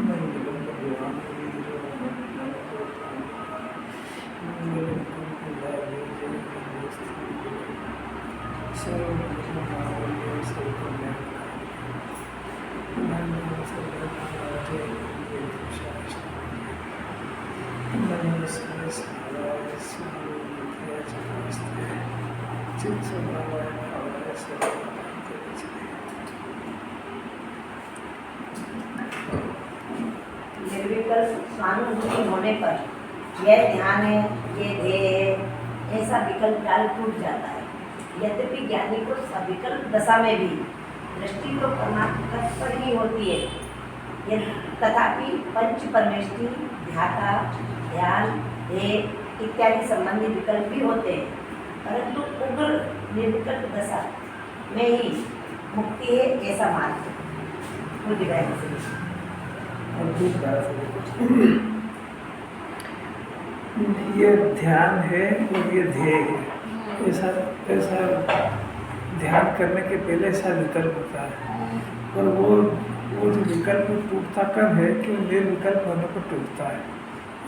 नहीं निकल भगवान की जो निर्विकल्प स्वानुभूति होने पर यह ध्यान है, ये ध्येय है, ऐसा विकल्प जाल टूट जाता है। यद्यपि ज्ञानी को सविकल्प दशा में भी दृष्टि तो परमात्मा पर ही होती है, तथापि पंच परमेष्टि, ध्याता, ध्यान, ध्येय इत्यादि संबंधी विकल्प भी होते हैं, परंतु उग्र निर्विकल्प दशा में ही मुक्ति है, ऐसा मानते हैं। ये ध्यान है और ये ध्येय है। ऐसा ऐसा ध्यान करने के पहले ऐसा विकल्प होता है, और वो जो विकल्प टूटता कब है कि निर्विकल्प होने पर टूटता है,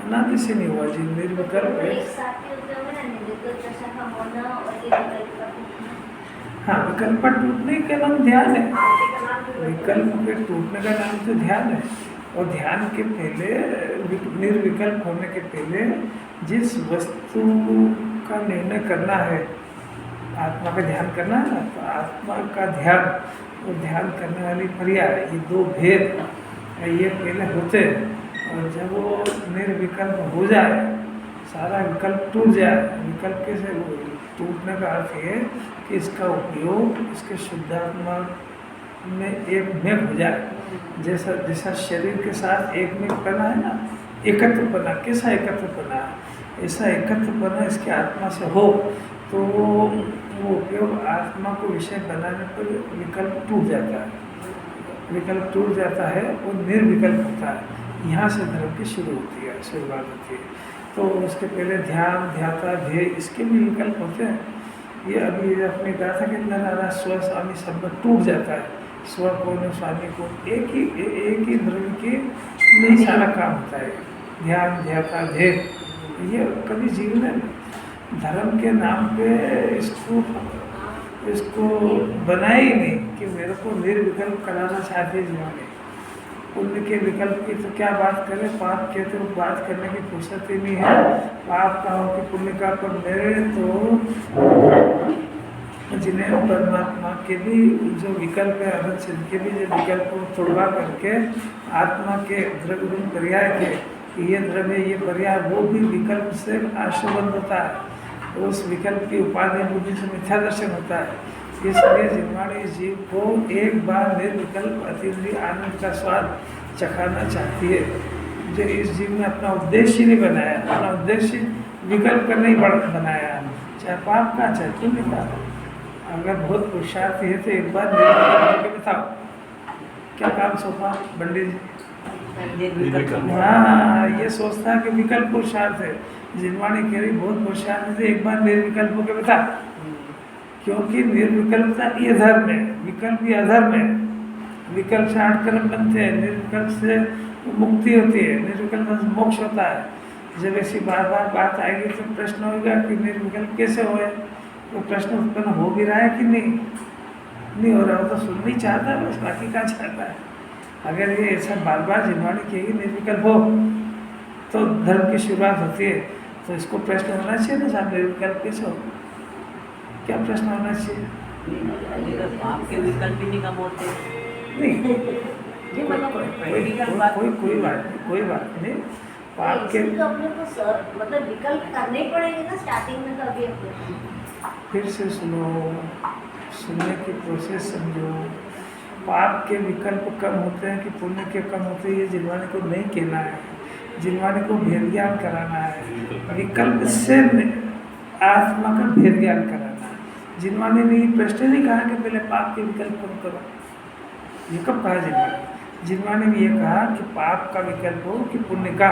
अनादि से नहीं हुआ जी। निर्विकल्प है, हाँ, विकल्प पर टूटने का नाम ध्यान है। विकल्प के टूटने का नाम तो ध्यान है। और ध्यान के पहले, निर्विकल्प होने के पहले जिस वस्तु का निर्णय करना है, आत्मा का ध्यान करना है ना, तो आत्मा का ध्यान और ध्यान करने वाली पर्याय, ये दो भेद ये पहले होते हैं। और जब वो निर्विकल्प हो जाए, सारा विकल्प टूट जाए, विकल्प कैसे टूटने का अर्थ है कि इसका उपयोग इसके शुद्धात्मा में एक में हो जाए। जैसा शरीर के साथ एक में बना है ना, एकत्र बना, कैसा एकत्र बना है, ऐसा एकत्र बना इसके आत्मा से हो, तो वो उपयोग आत्मा को विषय बनाने पर विकल्प टूट जाता है। विकल्प टूट जाता है और निर्विकल्प होता है। यहाँ से धर्म की शुरू होती है, शुरुआत होती है। तो उसके पहले ध्यान, ध्याता, ध्येय, इसके भी विकल्प होते हैं। ये अभी अपने कहा था कि नारा स्व स्वामी शब्द टूट जाता है। स्व को स्वामी को एक ही द्रव्य के में सारा काम होता है। ध्यान, ध्याता, ध्येय, ये कभी जीवन में धर्म के नाम पे इसको बनाया ही नहीं कि मेरे को निर्विकल्प कराना चाहते जीवन में। पुण्य के विकल्प की तो क्या बात करें, पाप के तो बात करने की फुर्सत ही नहीं है। पाप का हो कि पुण्य का, पर मेरे तो जिन्हें परमात्मा के भी जो विकल्प है, अनंत के भी जो विकल्प को तोड़वा करके आत्मा के द्रव्य गुण पर्याय के, ये द्रव्य ये पर्याय, वो भी विकल्प से आश्रबंध होता है। उस विकल्प की उपाधि बुद्धि से मिथ्या दर्शन होता है। इसलिए जिन्वाणी जीव को एक बार निर्विकल्प अतीन्द्रिय आनंद का स्वाद चखाना चाहती है। जो इस जीव ने अपना उद्देश्य नहीं बनाया, अपना उद्देश्य विकल्प करने ही बनाया, चाहे पाप का चाहे पुण्य का। अगर बहुत पुरुषार्थ है तो एक बार निर्विकल्प बताओ क्या काम सौंपा पंडित जी? हाँ, ये सोचता है कि विकल्प पुरुषार्थ है। जिनवाणी कह रही बहुत पुरुषार्थ है, एक बार निर्विकल्प होकर बता, क्योंकि निर्विकल्पता ये धर्म है, विकल्प ये अधर्म है। विकल्प से 8 कर्म बनते हैं, निर्विकल्प से मुक्ति होती है, निर्विकल्प से मोक्ष होता है। जब ऐसी बार बार बात आएगी तो प्रश्न होगा कि निर्विकल्प कैसे होए। तो प्रश्न उत्पन्न हो भी रहा है कि नहीं हो रहा हो, तो सुन नहीं चाहता है, बस बाकी क्या चाहता है। अगर ये ऐसा बार बार जिनवाणी कहेगी निर्विकल्प हो तो धर्म की शुरुआत होती है। तो इसको प्रश्न होना चाहिए ना साहब, निर्विकल्प कैसे हो, क्या प्रश्न होना चाहिए? आपके विकल्प ही नहीं कम होते नहीं, कोई बात नहीं। पाप के तो अपने को मतलब विकल्प करने ही पड़ेंगे ना स्टार्टिंग में, तो अभी फिर से सुनो, सुनने की प्रोसेस समझो। पाप के विकल्प कम होते हैं कि पुण्य के कम होते हैं, ये जिनवाणी को नहीं कहना है। जिनवाणी को भेद ज्ञान कराना है, विकल्प से आत्मा का भेद ज्ञान कराना है। जिनवाणी ने ये प्रश्न नहीं कहा कि पहले पाप के विकल्प कम करो, ये कब कहा जिनवाणी? जिनवाणी ने ये कहा कि पाप का विकल्प हो कि पुण्य का,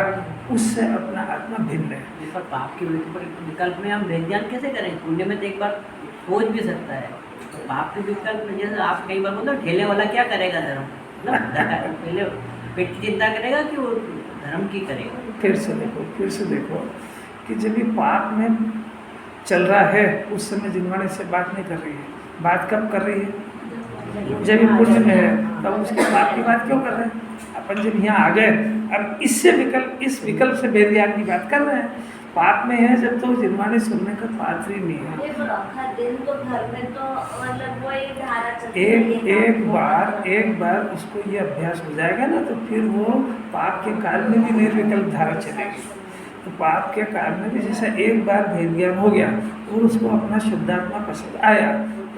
उससे अपना आत्मा भिन्न है। पर पाप के विकल्प में हम भेद ज्ञान कैसे करें? पुण्य में तो एक बार सोच भी सकता है, तो पाप के विकल्प में जैसे आप कई बार बोलते हो ठेले वाला क्या करेगा धर्म, मतलब पहले पेट की चिंता करेगा कि वो धर्म की करेगा? फिर से देखो कि जब ये पाप में चल रहा है उस समय जिनवाणी से बात नहीं कर रही है। बात कब कर रही है? जब ये पुण्य में है, तब उसके पाप की बात क्यों कर रहे हैं? अपन जब यहाँ आ गए, अब इस विकल्प से भेद ज्ञान की बात कर रहे हैं। पाप में है जब तो जिनवाणी सुनने का पात्र ही नहीं है। दिन तो घर में तो मतलब वही धारा चलती है। एक बार उसको ये अभ्यास हो जाएगा ना, तो फिर वो पाप के काल में भी निर्विकल्प धारा चलेगी। तो पाप के काल में भी जैसा एक बार भेद ज्ञान हो गया और उसको अपना शुद्धात्मा पसंद आया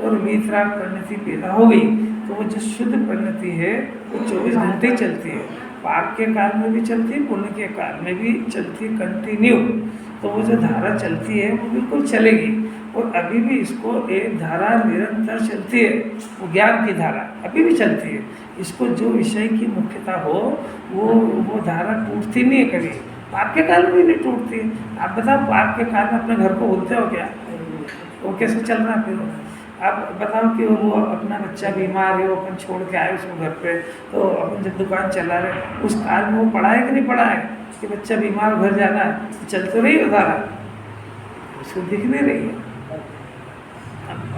और वीतराग परिणति पैदा हो गई, तो वो जो शुद्ध परिणति है वो 24 घंटे ही चलती है। पाप के काल में भी चलती है, पुण्य के काल में भी चलती है, कंटिन्यू। तो वो जो धारा चलती है वो बिल्कुल चलेगी। और अभी भी इसको एक धारा निरंतर चलती है, वो ज्ञान की धारा अभी भी चलती है। इसको जो विषय की मुख्यता हो वो धारा टूटती नहीं है कभी। पाप के काल में भी नहीं टूटती है। आप बताओ, पाप के काल में अपने घर को भूलते हो क्या? वो कैसे चल रहा है फिर? आप बताओ कि वो अपना बच्चा बीमार है, वो अपन छोड़ के आए उसको घर पे, तो अपन जब दुकान चला रहे उस काल में वो पढ़ा है कि नहीं पढ़ा है कि बच्चा बीमार घर जाना है? चल तो रही बता रहा, उसको दिख नहीं रही है।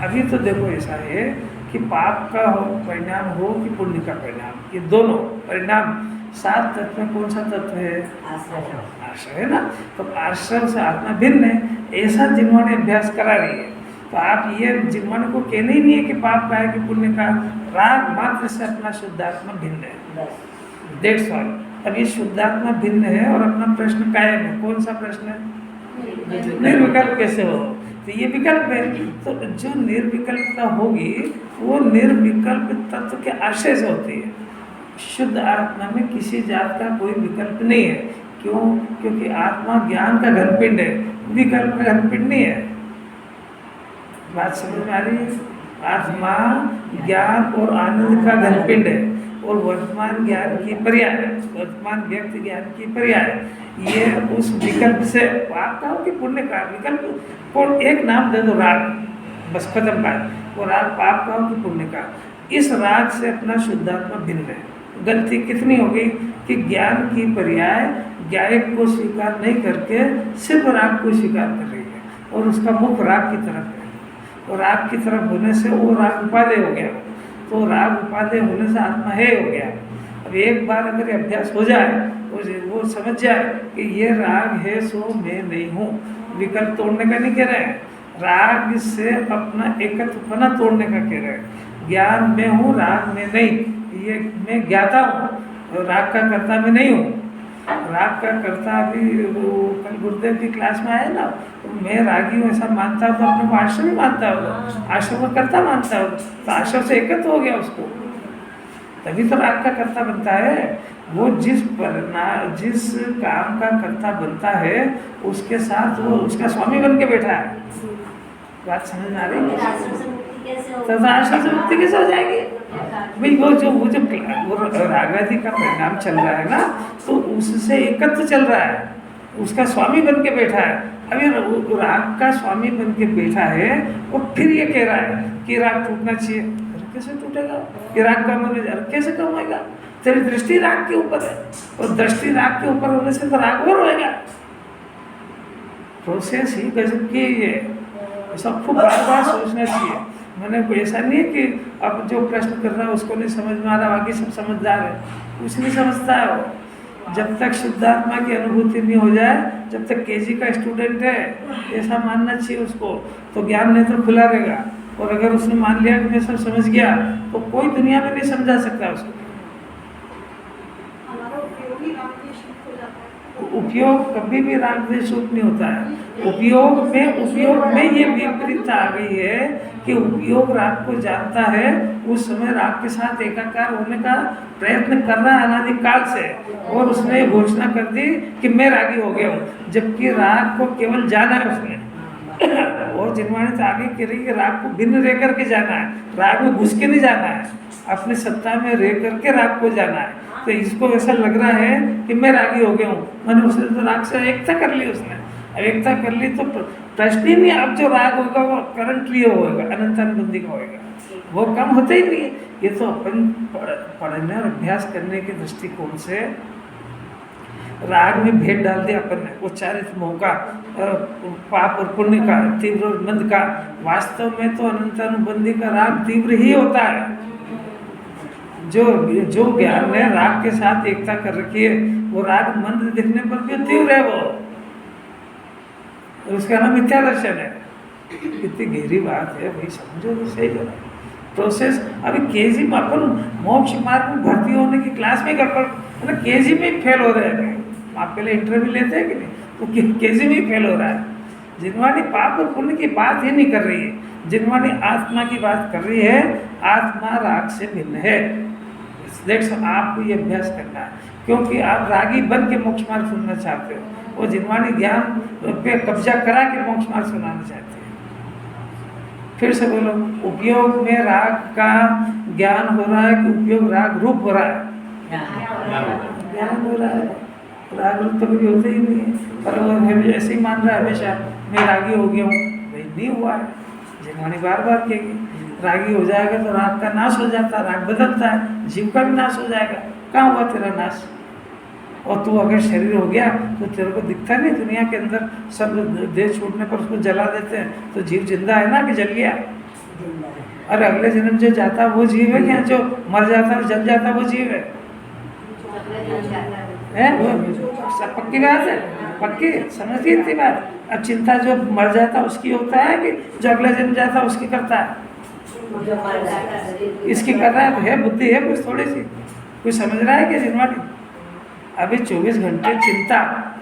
अभी तो देखो ऐसा है कि पाप का परिणाम हो कि पुण्य का परिणाम, ये दोनों परिणाम 7 तत्व में कौन सा तत्व है? आश्रय है ना। तो आश्रय से आत्मा भिन्न है, ऐसा जिन्होंने अभ्यास करा रही है। तो आप ये जिन्होंने को कहना ही नहीं है कि पाप का है कि पुण्य का, राग मात्र से अपना शुद्धात्मा भिन्न है। That's all। अब ये शुद्धात्मा भिन्न है और अपना प्रश्न कायम है। कौन सा प्रश्न है? निर्विकल्प कैसे हो? तो ये विकल्प है। तो जो निर्विकल्पता होगी वो निर्विकल्प तत्व के आश्रय से होती है। शुद्ध आत्मा में किसी जात का कोई विकल्प नहीं है। क्यों? क्योंकि आत्मा ज्ञान का घनपिंड है, विकल्प का घनपिंड नहीं है। बात समझ में आ रही है? आत्मा ज्ञान और आनंद का घनपिंड है और वर्तमान ज्ञान की पर्याय है, वर्तमान व्यक्त ज्ञान की पर्याय है। ये उस विकल्प से पाप का हो कि पुण्य का विकल्प, कौन एक नाम दे दो, राग, बस खत्म बात। वो राग पाप का हो कि पुण्य का, इस राग से अपना शुद्धात्मा भिन्न है। गलती कितनी हो गई कि ज्ञान की पर्याय ज्ञायक को स्वीकार नहीं करके सिर्फ राग को स्वीकार कर रही है और उसका मुख राग की तरफ है। और राग की तरफ होने से वो राग उपादेय हो गया। तो राग उपादेय होने से आत्मा है हो गया। अब एक बार अगर अभ्यास हो जाए वो समझ जाए कि ये राग है सो मैं नहीं हूँ, विकल्प तोड़ने का नहीं कह रहे हैं, राग से अपना एकत्वपना तोड़ने का कह रहे हैं। ज्ञान में हूँ, राग में नहीं, ये मैं ज्ञाता हूँ, राग का कर्ता में नहीं हूँ। राग का कर्ता अभी वो कल गुरुदेव की क्लास में आया ना, तो मैं रागी हूँ ऐसा मानता हूँ तो अपने को आश्रम ही मानता होगा, आश्रम का कर्ता मानता होगा, तो आश्रम से एकत्र हो गया उसको, तभी तो राग का कर्ता बनता है। वो जिस काम का कर्ता बनता है उसके साथ वो उसका स्वामी बन के बैठा है। बात समझ में आ रही है? तो आश्रम से मुक्ति कैसे हो जाएगी भाई? वो जो रागादि का परिणाम चल रहा है ना, तो उससे एकत्र चल रहा है, उसका स्वामी बन के बैठा है। अभी राग का स्वामी बन के बैठा है, वो फिर ये कह रहा है कि राग टूटना चाहिए। कैसे टूटेगा? कि राग कम होने जा रहा, कैसे कम होएगा? तेरी दृष्टि राग के ऊपर है और दृष्टि राग के ऊपर होने से तो राग और होएगा। प्रोसेस ही गजब की है, सबको बार बार सोचना चाहिए। मैंने कोई ऐसा नहीं है कि अब जो प्रश्न कर रहा है उसको नहीं समझ में आ रहा, बाकी सब समझदार है, कुछ नहीं समझता है वो। जब तक शुद्धात्मा की अनुभूति नहीं हो जाए, जब तक केजी का स्टूडेंट है ऐसा मानना चाहिए उसको, तो ज्ञान नेत्र खुला रहेगा। और अगर उसने मान लिया कि मैं सब समझ गया, तो कोई दुनिया में नहीं समझा सकता उसको। उपयोग कभी भी राग द्वेष रूप नहीं होता है। उपयोग में ये विपरीतता आ गई है कि उपयोग राग को जानता है, उस समय राग के साथ एकाकार होने का प्रयत्न कर रहा है अनादिकाल से, और उसने घोषणा कर दी कि मैं रागी हो गया हूँ, जबकि राग को केवल जाना है उसने। और जिनवाणी तो आगे कह रही कि राग को भिन्न रह करके जाना है, राग में घुस के नहीं जाना है, अपनी सत्ता में रह करके राग को जाना है। तो इसको ऐसा लग रहा है कि मैं रागी हो गया हूँ, मैंने उसने तो राग से एकता कर ली, उसने अब एकता कर ली तो प्रश्न ही नहीं। अब जो राग होगा वो करंटली होगा, अनंत अनुबंधी का होगा। वो कम होते ही नहीं है। ये तो अपन पढ़ने और अभ्यास करने के दृष्टिकोण से राग में भेद डाल दिया अपन ने, उच्चारित मोह का, पाप और पुण्य का, तीव्र और मंद का। वास्तव में तो अनंतानुबंधी का राग तीव्र ही होता है। जो ज्ञान ने राग के साथ एकता कर रखी है, वो राग मंद दिखने पर भी तीव्र है वो, उसका नाम मिथ्या दर्शन है। कितनी गहरी बात है भाई, समझो तो सही है प्रोसेस। अभी केजी में अपन मोक्ष मार्ग में भर्ती होने की क्लास में मतलब केजी में ही फेल हो रहे हैं। आप पहले इंटरव्यू लेते हैं कि नहीं, तो केजी में ही फेल हो रहा है। जिनवाणी पाप और पुण्य की बात ही नहीं कर रही है, जिनवाणी आत्मा की बात कर रही है। आत्मा राग से भिन्न है। आपको ये अभ्यास करना है, क्योंकि आप रागी बन के मोक्ष मार्ग सुनना चाहते हो, वो जिनवाणी ज्ञान पे कब्जा करा के मोक्ष मार्ग सुनाना चाहते हैं। फिर से बोलो, उपयोग में राग का ज्ञान हो रहा है कि उपयोग राग रूप हो रहा है? ज्ञान हो रहा है। राग रूप तो कभी होते ही नहीं है। पर वो ऐसे ही मान रहा है हमेशा, मैं रागी हो गया हूँ। भाई नहीं हुआ है। जिनवाणी बार बार कहेगी रागी हो जाएगा तो राग का नाश हो जाता है, राग बदलता है, जीव का भी नाश हो जाएगा। कहाँ हुआ तेरा नाश? और तू अगर शरीर हो गया तो तेरे को दिखता नहीं दुनिया के अंदर सब देह छूटने पर उसको जला देते हैं, तो जीव जिंदा है ना कि जल गया? और अगले जन्म जो जाता है वो जीव है क्या? जो मर जाता है जल जाता है वो जीव है? सब पक्की बात है, पक्की समझिए इतनी बात। अब चिंता जो मर जाता है उसकी होता है कि जो अगले जन्म जाता है उसकी करता है? इसकी कर रहा है तो है, बुद्धि है कुछ थोड़ी सी, कुछ समझ रहा है कि जिनवाणी? अभी 24 घंटे चिंता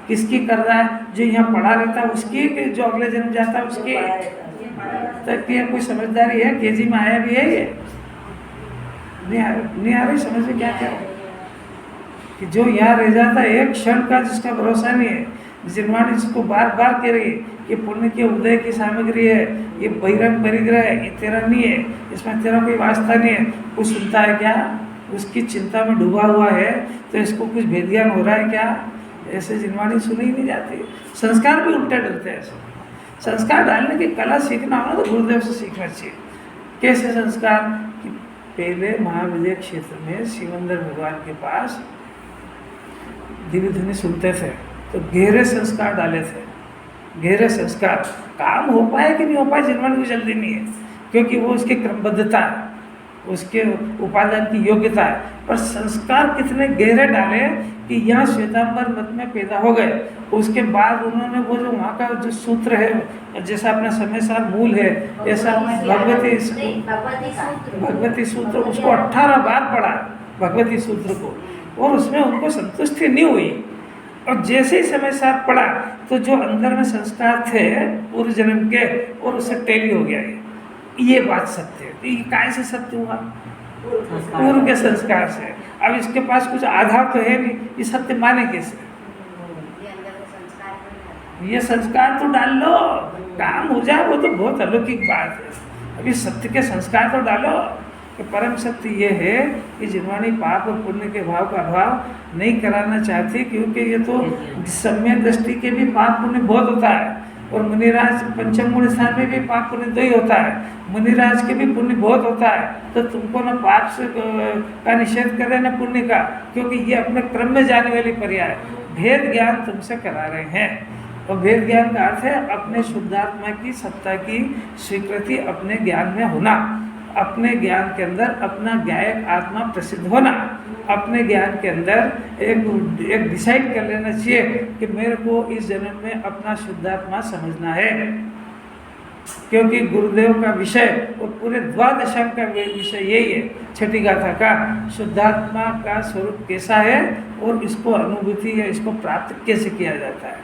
किसकी कर रहा है? जो यहाँ पड़ा रहता है उसकी, कि जो अगले जन्म जाता है उसकी? तक की कोई समझदारी है? केजी में आया भी है ये? नहीं आ रही समझ में? क्या क्या कि जो यहाँ रह जाता है एक क्षण का, जिसका भरोसा नहीं है। जिनवाणी जिसको बार बार कह रही है कि पुण्य के उदय की सामग्री है, ये बहिरंग परिग्रह है, ये तेरा नहीं है, इसमें तेरा कोई वास्ता नहीं है। कुछ सुनता है क्या? उसकी चिंता में डूबा हुआ है, तो इसको कुछ भेद ज्ञान हो रहा है क्या? ऐसे जिनवाणी सुनी ही नहीं जाती। संस्कार भी उल्टे डलते हैं। ऐसे संस्कार डालने की कला सीखना हो ना तो गुरुदेव से सीखना चाहिए। कैसे संस्कार? कि पहले महाविद्य क्षेत्र में शिवंदर भगवान के पास दिव्य ध्वनि सुनते थे, तो गहरे संस्कार डाले थे। गहरे संस्कार काम हो पाए कि नहीं हो पाए जिनवाणी को जल्दी नहीं है, क्योंकि वो उसकी क्रमबद्धता है, उसके उपादान की योग्यता है। पर संस्कार कितने गहरे डाले कि यहाँ श्वेतांबर मत में पैदा हो गए। उसके बाद उन्होंने वो जो वहाँ का जो सूत्र है, जैसा अपना समय सार मूल है, ऐसा भगवती सूत्र उसको 18 बार पढ़ा, भगवती सूत्र को, और उसमें उनको संतुष्टि नहीं हुई। और जैसे ही समय साथ पड़ा तो जो अंदर में संस्कार थे पूर्व जन्म के, और उससे टेली हो गया ये बात सत्य है। तो ये काय से सत्य हुआ? पूर्व के संस्कार से। अब इसके पास कुछ आधार तो है नहीं, ये सत्य माने कैसे? ये संस्कार तो डाल लो, काम हो जाए, वो तो बहुत अलौकिक बात है। अभी सत्य के संस्कार तो डालो। कि परम सत्य ये है कि जिनवाणी पाप और पुण्य के भाव का अभाव नहीं कराना चाहती, क्योंकि ये तो सम्यक दृष्टि के भी पाप पुण्य बहुत होता है, और मुनिराज पंचम मूल स्थान में भी पाप पुण्य दो ही होता है, मुनिराज के भी पुण्य बहुत होता है। तो तुमको ना पाप से का निषेध करे ना पुण्य का, क्योंकि ये अपने क्रम में जाने वाली पर्याय भेद ज्ञान तुमसे करा रहे हैं। और भेद ज्ञान का अर्थ है अपने शुद्धात्मा की सत्ता की स्वीकृति, अपने ज्ञान में होना, अपने ज्ञान के अंदर अपना ज्ञायक आत्मा प्रसिद्ध होना, अपने ज्ञान के अंदर एक डिसाइड कर लेना चाहिए कि मेरे को इस जन्म में अपना शुद्धात्मा समझना है। क्योंकि गुरुदेव का विषय और पूरे द्वादशांग का विषय यही है, छठी गाथा का, शुद्धात्मा का स्वरूप कैसा है और इसको अनुभूति या इसको प्राप्त कैसे किया जाता है।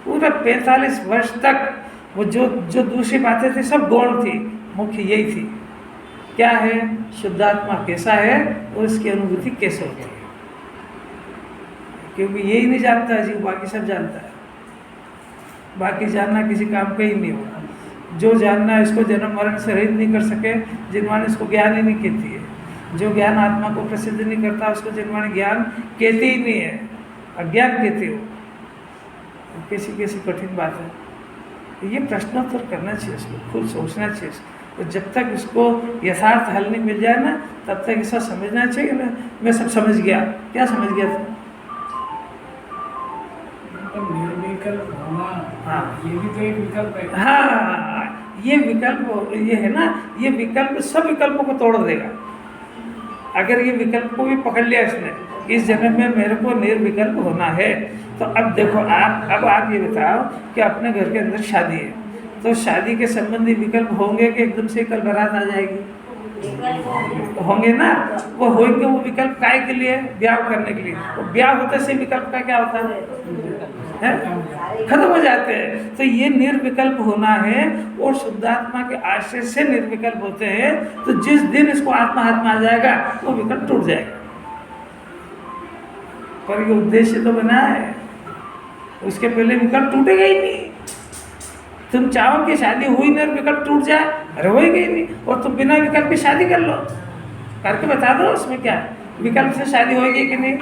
पूरा 45 वर्ष तक वो जो दूसरी बातें थी सब गौण थी, मुख्य यही थी, क्या है शुद्धात्मा कैसा है और इसकी अनुभूति कैसे होती है। क्योंकि यही नहीं जानता है जीव, बाकी सब जानता है। बाकी जानना किसी काम का ही नहीं होगा। जो जानना है इसको जन्म मरण से रहित नहीं कर सके, जिनवाणी इसको ज्ञान ही नहीं कहती है। जो ज्ञान आत्मा को प्रसिद्ध नहीं करता उसको जिनवाणी ज्ञान कहती ही नहीं है, अज्ञान कहती हो। कैसी कैसी कठिन बात है। ये प्रश्नोत्तर करना चाहिए, इसको खुद सोचना चाहिए। तो जब तक इसको यथार्थ हल नहीं मिल जाए ना, तब तक ऐसा समझना चाहिए ना मैं सब समझ गया। क्या समझ गया था? निर्विकल्प होना, हाँ। ये भी तो एक विकल्प है। हाँ, ये विकल्प ये है ना, ये विकल्प सब विकल्पों को तोड़ देगा। अगर ये विकल्प को भी पकड़ लिया इसने, इस जन्म में मेरे को निर्विकल्प होना है, तो अब देखो आप ये बताओ कि अपने घर के अंदर शादी है, तो शादी के संबंधी विकल्प होंगे कि एकदम से कल बारात आ जाएगी? होंगे ना। वो होंगे, वो विकल्प काय के लिए? ब्याह करने के लिए। वो ब्याह होते से विकल्प का क्या होता है? खत्म हो जाते हैं। तो ये निर्विकल्प होना है, और शुद्धात्मा के आश्रय से निर्विकल्प होते हैं। तो जिस दिन इसको आत्मा हाथ में आ जाएगा, वो विकल्प टूट जाएगा। पर ये उद्देश्य तो बना है, उसके पहले विकल्प टूटेगा ही नहीं। तुम चाहो कि शादी हुई नहीं और विकल्प टूट जाए, अरे होएगा ही नहीं। और तुम बिना विकल्प की शादी कर लो, करके बता दो उसमें क्या है? विकल्प से शादी होगी कि नहीं?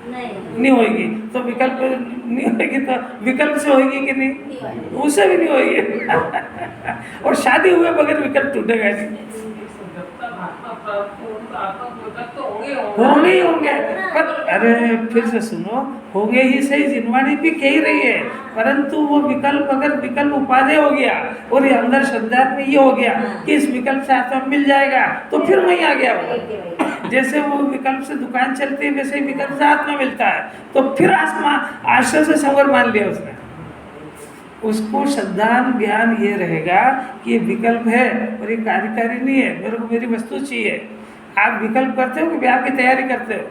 नहीं होगी। तो विकल्प नहीं होगी तो विकल्प से होगी कि नहीं? उससे भी नहीं होगी। और शादी हुए बगैर विकल्प टूटेगा नहीं। होंगे ही होंगे। पर अरे फिर से सुनो, होंगे ही सही, जिनवाणी भी कह रही है, परंतु वो विकल्प अगर विकल्प उपादेय हो गया और ये अंदर श्रद्धा में ये हो गया कि इस विकल्प से आत्मा मिल जाएगा, तो फिर वहीं आ गया वो। जैसे वो विकल्प से दुकान चलती है, वैसे ही विकल्प से आत्मा मिलता है। तो फिर आत्मा आश्रय से संवर मान लिया उसने। उसको श्रद्धा ज्ञान ये रहेगा कि ये विकल्प है और ये कार्यकारी नहीं है, मेरे को मेरी वस्तु चाहिए। आप विकल्प करते हो कि ब्याह की तैयारी करते हो?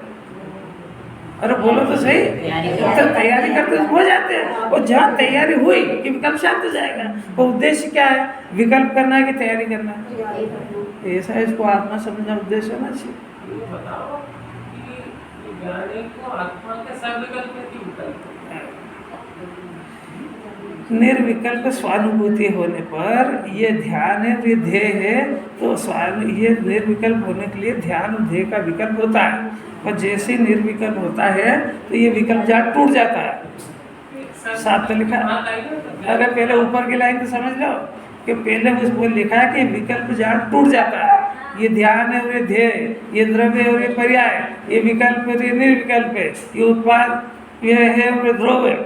अरे बोलो तो सही। तो तैयारी करते हो जाते हैं, और जहाँ तैयारी हुई कि विकल्प शांत हो जाएगा। तो उद्देश्य क्या है? विकल्प करना है कि तैयारी करना है? ऐसा इसको आत्मा समझना उद्देश्य होना चाहिए। ये बताओ कि ज्ञानी को आत्मा के सविकल्प में क्यों विकल्प? निर्विकल्प स्वानुभूति होने पर ये ध्यान है, ये ध्येय है, तो ये निर्विकल्प होने के लिए ध्यान ध्येय का विकल्प होता है। और जैसे निर्विकल्प होता है तो ये विकल्प जाट टूट जाता है। साथ तो लिखा, अगर पहले ऊपर की लाइन तो समझ लो कि पहले उसको लिखा है कि विकल्प जाट टूट जाता है। ये ध्यान है और ये ध्येय, ये द्रव्य और ये पर्याय, ये विकल्प और ये निर्विकल्प है, ये उत्पाद ये है और ये द्रव्य है,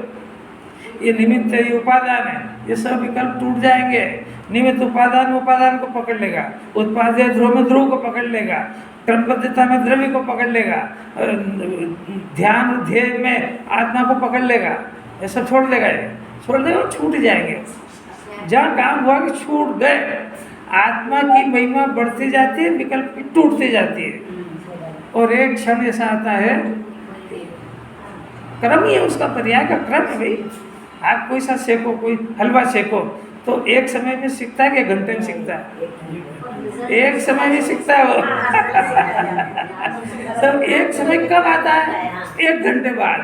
ये निमित्त है, ये उपादान है। ये सब विकल्प टूट जाएंगे। निमित्त उपादान को पकड़ लेगा, उत्पाद ध्रुव में ध्रुव को पकड़ लेगा, क्रमबद्धता में द्रव्य को पकड़ लेगा, ध्यान ध्येय में आत्मा को पकड़ लेगा। ये सब छोड़ देगा, ये छोड़ देगा, छूट जाएंगे। जहाँ काम हुआ कि छूट गए, आत्मा की महिमा बढ़ती जाती है, विकल्प की टूटती जाती है। और एक क्षण ऐसा आता है, क्रम ही है उसका, पर्याय का क्रम है भाई। आप कोई सा सेको, कोई हलवा सेको, तो एक समय में सीखता है कि एक घंटे में सीखता है? एक समय में सीखता है वो। तो एक समय कब आता है? एक घंटे बाद।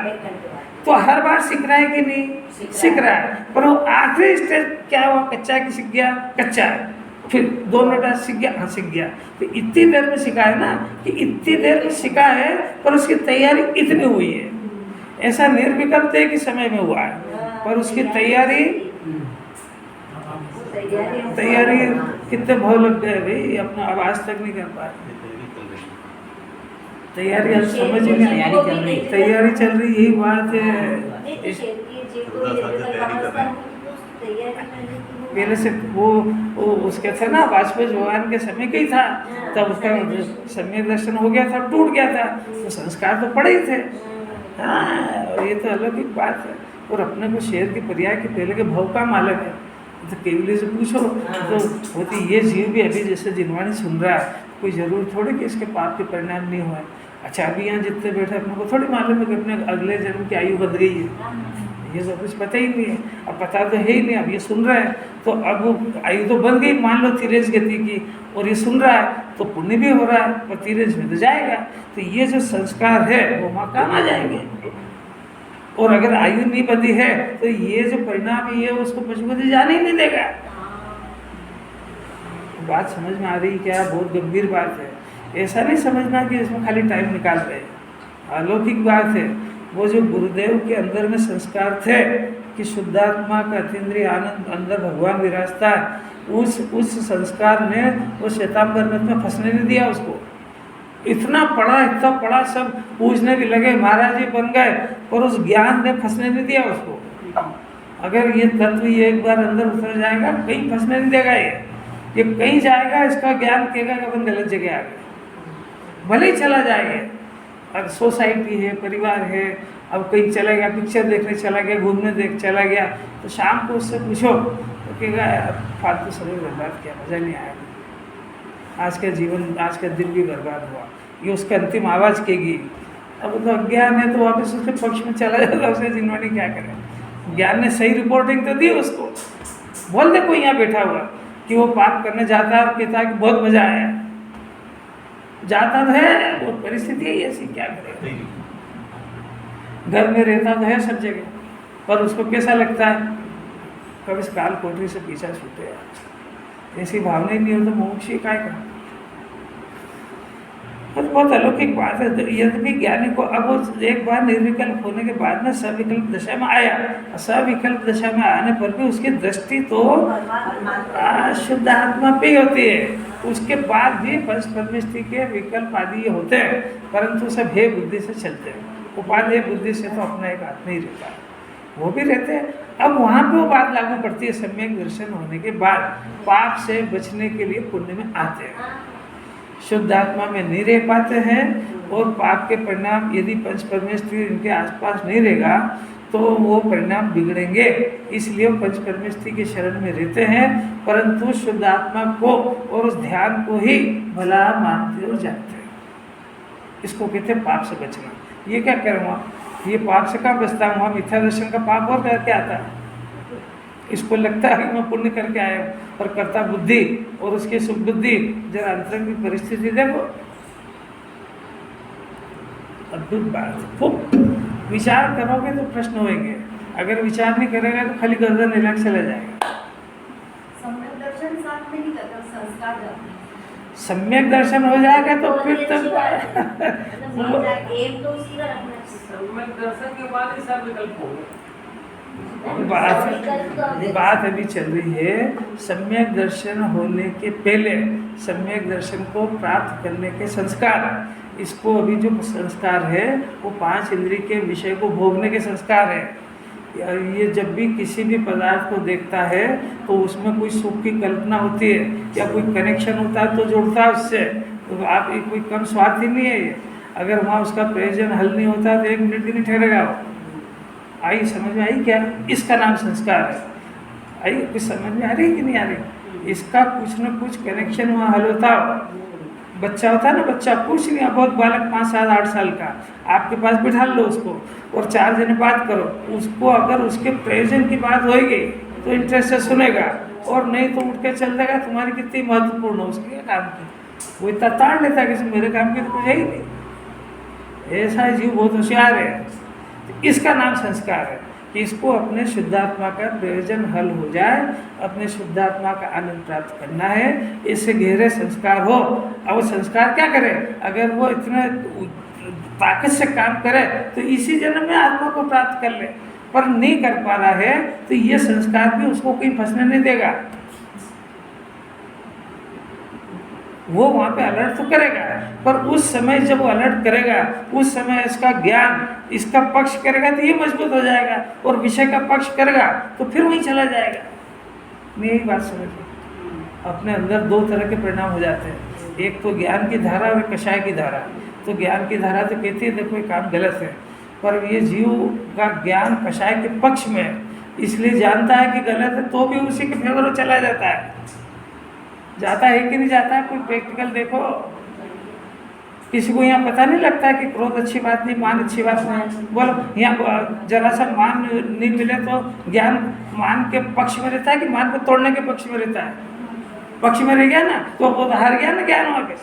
तो हर बार सीख रहा है कि नहीं? सीख रहा है। पर वो आखिरी स्टेज क्या हुआ? कच्चा की सीख गया, कच्चा है। फिर 2 मिनट सीख गया, हाँ सीख गया। तो इतनी देर में सीखा है ना, कि इतनी देर में सीखा है, पर उसकी तैयारी इतनी हुई है। ऐसा निर्विकल्प है कि समय में हुआ है, पर उसकी तैयारी कितने भाव लग गए भाई, अपना आवाज तक नहीं कर पाए। तैयारी आज समझ ही नहीं, तैयारी चल रही, यही बात है। पहले से वो उसके थे ना, वाजपेयी भगवान के समय का ही था, तब उसका समय दर्शन हो गया था, टूट गया था। तो संस्कार तो पड़े ही थे। हाँ, और ये तो अलग ही बात है। और अपने को शेर के पर्याय के पहले के भाव का मालक है, तो केवली से पूछो तो होती ये जीव भी अभी जैसे जिनवाणी सुन रहा है, कोई ज़रूर थोड़ी कि इसके पाप के परिणाम नहीं हुए। अच्छा, अभी यहाँ जितने बैठे अपने को थोड़ी मालूम है कि अपने अगले जन्म की आयु बद गई है, ये सब कुछ पता ही नहीं है। अब पता तो है ही नहीं, अब ये सुन रहा है तो अब आयु तो बन गई, मान लो तिरज गति की, और ये सुन रहा है तो पुण्य भी हो रहा है, पर तिरज में तो जाएगा। तो ये जो संस्कार है वो वहाँ काम आ जाएंगे। और अगर आयु नहीं बंधी है तो ये जो परिणाम है ये उसको पशुपति जाने ही नहीं देगा। बात समझ में आ रही क्या? बहुत गंभीर बात है। ऐसा नहीं समझना कि इसमें खाली टाइम निकाल रहे, अलौकिक बात है। वो जो गुरुदेव के अंदर में संस्कार थे कि शुद्धात्मा का अतीन्द्रिय आनंद अंदर भगवान विराजता है, उस संस्कार ने वो श्वेतांबर में फंसने नहीं दिया उसको। इतना पढ़ा सब पूछने भी लगे, महाराज जी बन गए, पर उस ज्ञान ने फंसने नहीं दिया उसको। अगर ये तत्व ये एक बार अंदर उतर जाएगा, कहीं फंसने नहीं देगा। ये कहीं जाएगा, इसका ज्ञान कहेगा कि अपन गलत जगह आ गए, भले ही चला जाएगा। अब सोसाइटी है, परिवार है, अब कहीं चला गया, पिक्चर देखने चला गया, घूमने चला गया, तो शाम को उससे पूछो तो कहेगा फालतू समय बर्बाद किया, मज़ा नहीं आया, आज का जीवन, आज का दिन भी बर्बाद हुआ। ये उसका अंतिम आवाज़ कहेगी। अब तो अज्ञान है तो वापस उसके पक्ष में चला जाता है, उसे जिन्होंने क्या करें। ज्ञान ने सही रिपोर्टिंग तो दी उसको। बोल दे कोई यहाँ बैठा हुआ कि वो पाप करने जाता है और कहता है कि बहुत मज़ा आया, जाता तो है, वो परिस्थिति है ऐसी, क्या करेगा। घर में रहता तो है सब जगह, पर उसको कैसा लगता है, कब इस काल कोठरी से पीछा छूटे यार, ऐसी भावना ही नहीं हो तो मोक्ष काय का। तो बहुत अलौकिक बात है। यद्यपि ज्ञानी को अब वो एक बार निर्विकल्प होने के बाद में सविकल्प दशा में आया, सविकल्प दशा में आने पर भी उसकी दृष्टि तो शुद्ध आत्मा पे ही होती है। उसके बाद भी पंच परमेष्टि के विकल्प आदि होते हैं, परंतु सब हे बुद्धि से चलते हैं। उपाधि बुद्धि से तो अपना एक आत्मा ही रहता है, वो भी रहते हैं। अब वहाँ पे वो बात लागू पड़ती है, सम्यक दर्शन होने के बाद पाप से बचने के लिए पुण्य में आते हैं, शुद्ध आत्मा में नहीं रह पाते हैं, और पाप के परिणाम यदि पंच परमेष्टि इनके आसपास नहीं रहेगा तो वो परिणाम बिगड़ेंगे। इसलिए पंच परमेष्टि के शरण में रहते हैं, परंतु शुद्ध आत्मा को और उस ध्यान को ही भला मानते और जानते हैं। इसको कहते हैं पाप से बचना। ये क्या करूँगा, ये पाप से कहाँ बचता हूँ, वहाँ मिथ्या दर्शन का पाप और करके आता है। इसको लगता है कि मैं पुण्य करके आया हूँ, पर कर्ता बुद्धि और उसकी सुबुद्धि, जरा अंतरंग की परिस्थिति देखो, अद्भुत बात। खूब विचार करोगे तो प्रश्न होंगे, अगर विचार नहीं करेगा तो खाली गर्दन हिला के चला जाएगा। सम्यक दर्शन साथ में नहीं करता, संस्कार जाते हैं। सम्यक दर्शन हो जाएगा तो फिर तो एम तो उसी का रखना है। सम्यक दर्शन के बाद ही सब विकल्प होंगे। बात अभी चल रही है सम्यक दर्शन होने के पहले, सम्यक दर्शन को प्राप्त करने के संस्कार। इसको अभी जो संस्कार है वो पांच इंद्रिय के विषय को भोगने के संस्कार है। ये जब भी किसी भी पदार्थ को देखता है तो उसमें कोई सुख की कल्पना होती है या कोई कनेक्शन होता है तो जोड़ता है उससे। तो आप एक कोई कम स्वार्थी नहीं है ये। अगर वहाँ उसका प्रयोजन हल नहीं होता तो एक मिनट भी नहीं ठहरेगा वो। आई समझ में आई क्या? इसका नाम संस्कार है। आई कुछ समझ में आ रही कि नहीं आ रही? इसका कुछ न कुछ कनेक्शन वहाँ हल होता हो। बच्चा होता है ना, बच्चा कुछ नहीं, बहुत बालक 5 साल 8 साल का, आपके पास बिठा लो उसको और 4 जने बात करो, उसको अगर उसके प्रयोजन की बात होगी तो इंटरेस्ट से सुनेगा, और नहीं तो उठ के चल देगा। तुम्हारी कितनी महत्वपूर्ण हो उसके काम की, वो इतना ताड़ लेता है कि मेरे काम की तो कुछ है ही नहीं। ऐसा जीव बहुत होशियार है। तो इसका नाम संस्कार है कि इसको अपने शुद्धात्मा का प्रयोजन हल हो जाए, अपने शुद्धात्मा का आनंद प्राप्त करना है, इससे गहरे संस्कार हो। अब वो संस्कार क्या करे? अगर वो इतने ताकत से काम करे तो इसी जन्म में आत्मा को प्राप्त कर ले, पर नहीं कर पा रहा है तो ये संस्कार भी उसको कहीं फंसने नहीं देगा। वो वहाँ पे अलर्ट तो करेगा, पर उस समय जब वो अलर्ट करेगा उस समय इसका ज्ञान इसका पक्ष करेगा तो ये मजबूत हो जाएगा, और विषय का पक्ष करेगा तो फिर वहीं चला जाएगा। मेरी बात समझिए, अपने अंदर 2 तरह के परिणाम हो जाते हैं, एक तो ज्ञान की धारा और एक कषाय की धारा। तो ज्ञान की धारा तो कहती है देखो ये काम गलत है, पर ये जीव का ज्ञान कषाय के पक्ष में, इसलिए जानता है कि गलत है तो भी उसी के फेवर में चला जाता है। जाता है कि नहीं जाता है? कोई प्रैक्टिकल देखो, किसी को यहाँ पता नहीं लगता है कि क्रोध अच्छी बात नहीं, मान अच्छी बात नहीं। बोलो यहाँ जरा सा मान नहीं मिले तो ज्ञान मान के पक्ष में रहता है कि मान को तोड़ने के पक्ष में रहता है? पक्ष में रह गया ना तो वो हार गया ना ज्ञान वहाँ पे।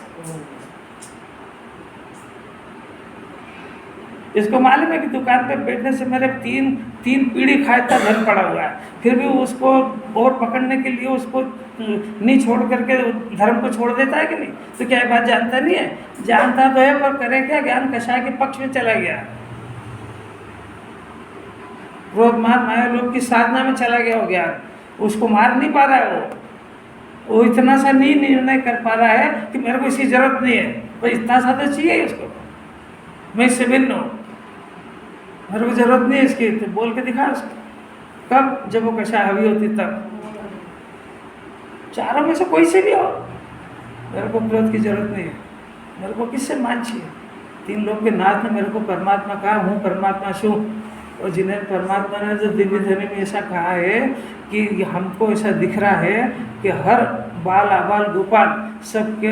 इसको मालूम है कि दुकान पे बैठने से मेरे तीन पीढ़ी खाता धन पड़ा हुआ है, फिर भी उसको और पकड़ने के लिए उसको नहीं छोड़ करके धर्म को छोड़ देता है कि नहीं? तो क्या बात जानता नहीं है? जानता तो है, पर करे क्या? ज्ञान कषाय के पक्ष में चला गया। क्रोध मान माया लोभ की साधना में चला गया हो ज्ञान, उसको मार नहीं पा रहा है वो इतना सा नहीं निर्णय कर पा रहा है कि मेरे को इसकी जरूरत नहीं है, भाई इतना सा तो चाहिए उसको, मैं इससे भिन्न हूँ, मेरे को जरूरत नहीं है इसकी, तो बोल के दिखा उसको। कब? जब वो कषाय हावी होती तब। चारों में से कोई से भी हो, मेरे को क्रोध की जरूरत नहीं है, मेरे को किससे मान चाहिए? तीन लोग के नाथ ने मेरे को परमात्मा कहा, हूँ परमात्मा शू, और जिन्हें परमात्मा ने जो दिव्य ध्वनि में ऐसा कहा है कि हमको ऐसा दिख रहा है कि हर बाल आबाल गोपाल सबके